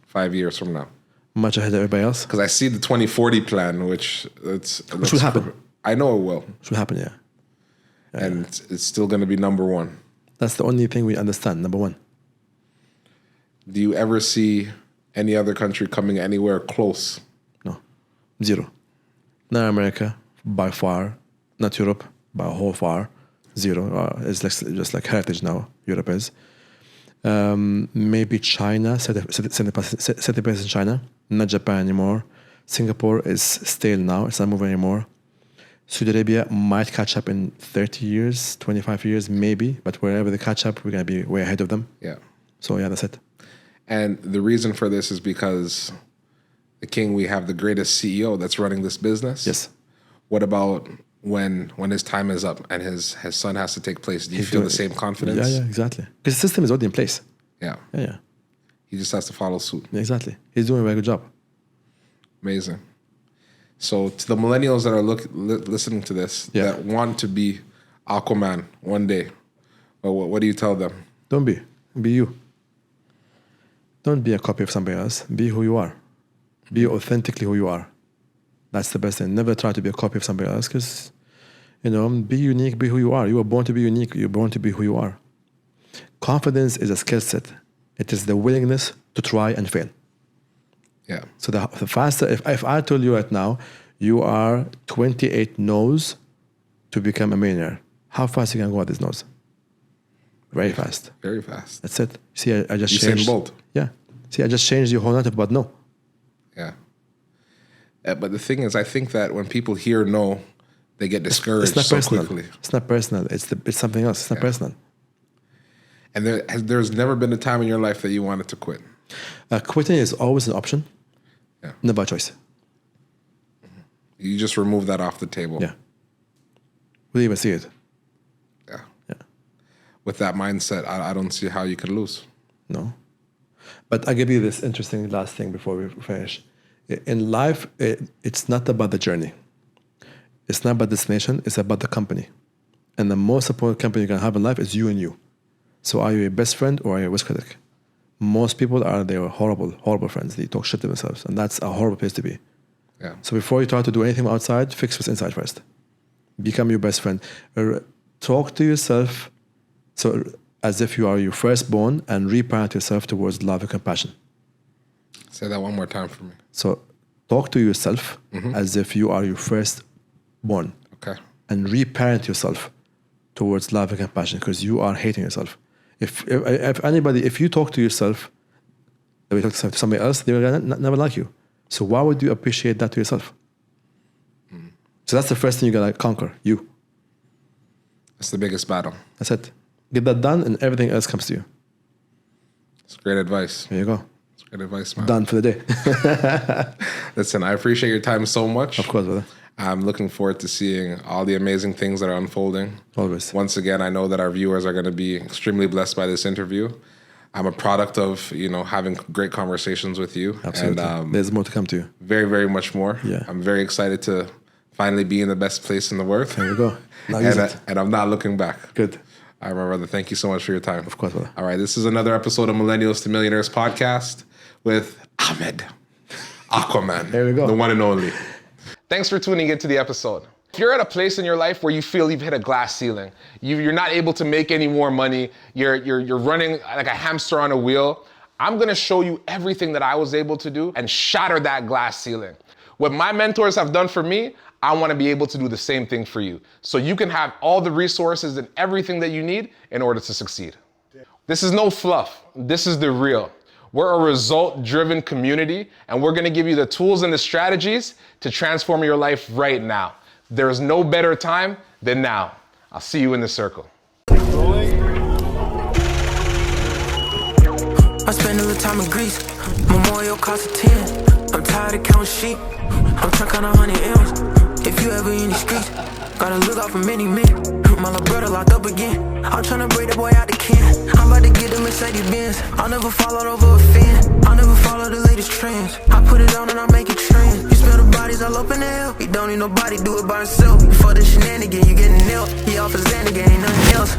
5 years from now? Much ahead of everybody else. Because I see the 2040 plan, which will happen. I know it will. Which will happen, yeah. And it's still going to be number one. That's the only thing we understand, number one. Do you ever see any other country coming anywhere close? No. Zero. Not America, by far. Not Europe, by a whole far. Zero. It's like, just like heritage now, Europe is. Maybe China, 70% in China, not Japan anymore. Singapore is stale now, it's not moving anymore. Saudi Arabia might catch up in 30 years, 25 years, maybe, but wherever they catch up, we're going to be way ahead of them. Yeah. So, yeah, that's it. And the reason for this is because the king, we have the greatest CEO that's running this business. Yes. What about when his time is up and his son has to take place? Do you feel the same confidence? Yeah, exactly. Because the system is already in place. Yeah. Yeah. He just has to follow suit. Yeah, exactly. He's doing a very good job. Amazing. So to the millennials that are listening to this, that want to be Aquaman one day, what do you tell them? Don't be. Be you. Don't be a copy of somebody else. Be who you are. Be authentically who you are. That's the best thing. Never try to be a copy of somebody else because, be unique, be who you are. You were born to be unique. You're born to be who you are. Confidence is a skill set. It is the willingness to try and fail. Yeah. So the faster, if I told you right now, you are 28 no's to become a millionaire, how fast you can go at this nose? Very fast. Very fast. That's it. See, I just Usain changed. Bolt. Yeah. See, I just changed your whole narrative about no. Yeah. But the thing is, I think that when people hear no, they get discouraged It's not so personal. quickly. It's not personal. It's something else. It's not personal. And there's never been a time in your life that you wanted to quit. Quitting is always an option. Yeah. Never a choice. You just remove that off the table. Yeah. We even see it. Yeah. Yeah. With that mindset, I don't see how you could lose. No. But I'll give you this interesting last thing before we finish. In life, it's not about the journey. It's not about destination. It's about the company. And the most important company you can have in life is you and you. So are you a best friend or are you a worst critic? Most people they're horrible, horrible friends. They talk shit to themselves. And that's a horrible place to be. Yeah. So before you try to do anything outside, fix what's inside first. Become your best friend. Talk to yourself as if you are your firstborn and reparent yourself towards love and compassion. Say that one more time for me. So talk to yourself as if you are your firstborn. Okay. And reparent yourself towards love and compassion because you are hating yourself. If you talk to yourself the way you talk to somebody else, they will never like you. So why would you appreciate that to yourself? So that's the first thing you gotta conquer, you. That's the biggest battle. That's it. Get that done and everything else comes to you. It's great advice. There you go. It's great advice, man. Done for the day. Listen, I appreciate your time so much. Of course, brother. I'm looking forward to seeing all the amazing things that are unfolding. Always. Once again, I know that our viewers are going to be extremely blessed by this interview. I'm a product of, having great conversations with you. Absolutely. And there's more to come to you. very, very much more. Yeah. I'm very excited to finally be in the best place in the world. There you go. Now use it. And I'm not looking back. Good. All right, my brother. Thank you so much for your time. Of course, brother. All right, this is another episode of Millennials to Millionaires podcast with Ahmed, Aquaman. There we go. The one and only. Thanks for tuning into the episode. If you're at a place in your life where you feel you've hit a glass ceiling, you're not able to make any more money, you're running like a hamster on a wheel, I'm gonna show you everything that I was able to do and shatter that glass ceiling. What my mentors have done for me, I wanna be able to do the same thing for you. So you can have all the resources and everything that you need in order to succeed. This is no fluff, this is the real. We're a result-driven community, and we're gonna give you the tools and the strategies to transform your life right now. There's no better time than now. I'll see you in the circle. I spend a little time in Greece. Memorial cost a 10. I'm tired of counting sheep. I'm trying to count 100 M's. If you ever in the streets, gotta look out for many men. My little brother locked up again. I'm trying to break the boy out the can. I'm about to get the Mercedes Benz. I'll never fall out over a fan. I'll never follow the latest trends. I put it on and I make it trend. You smell the bodies all up in the hell. You don't need nobody, do it by himself. For the shenanigan, you getting nailed. He off his end again, ain't nothing else.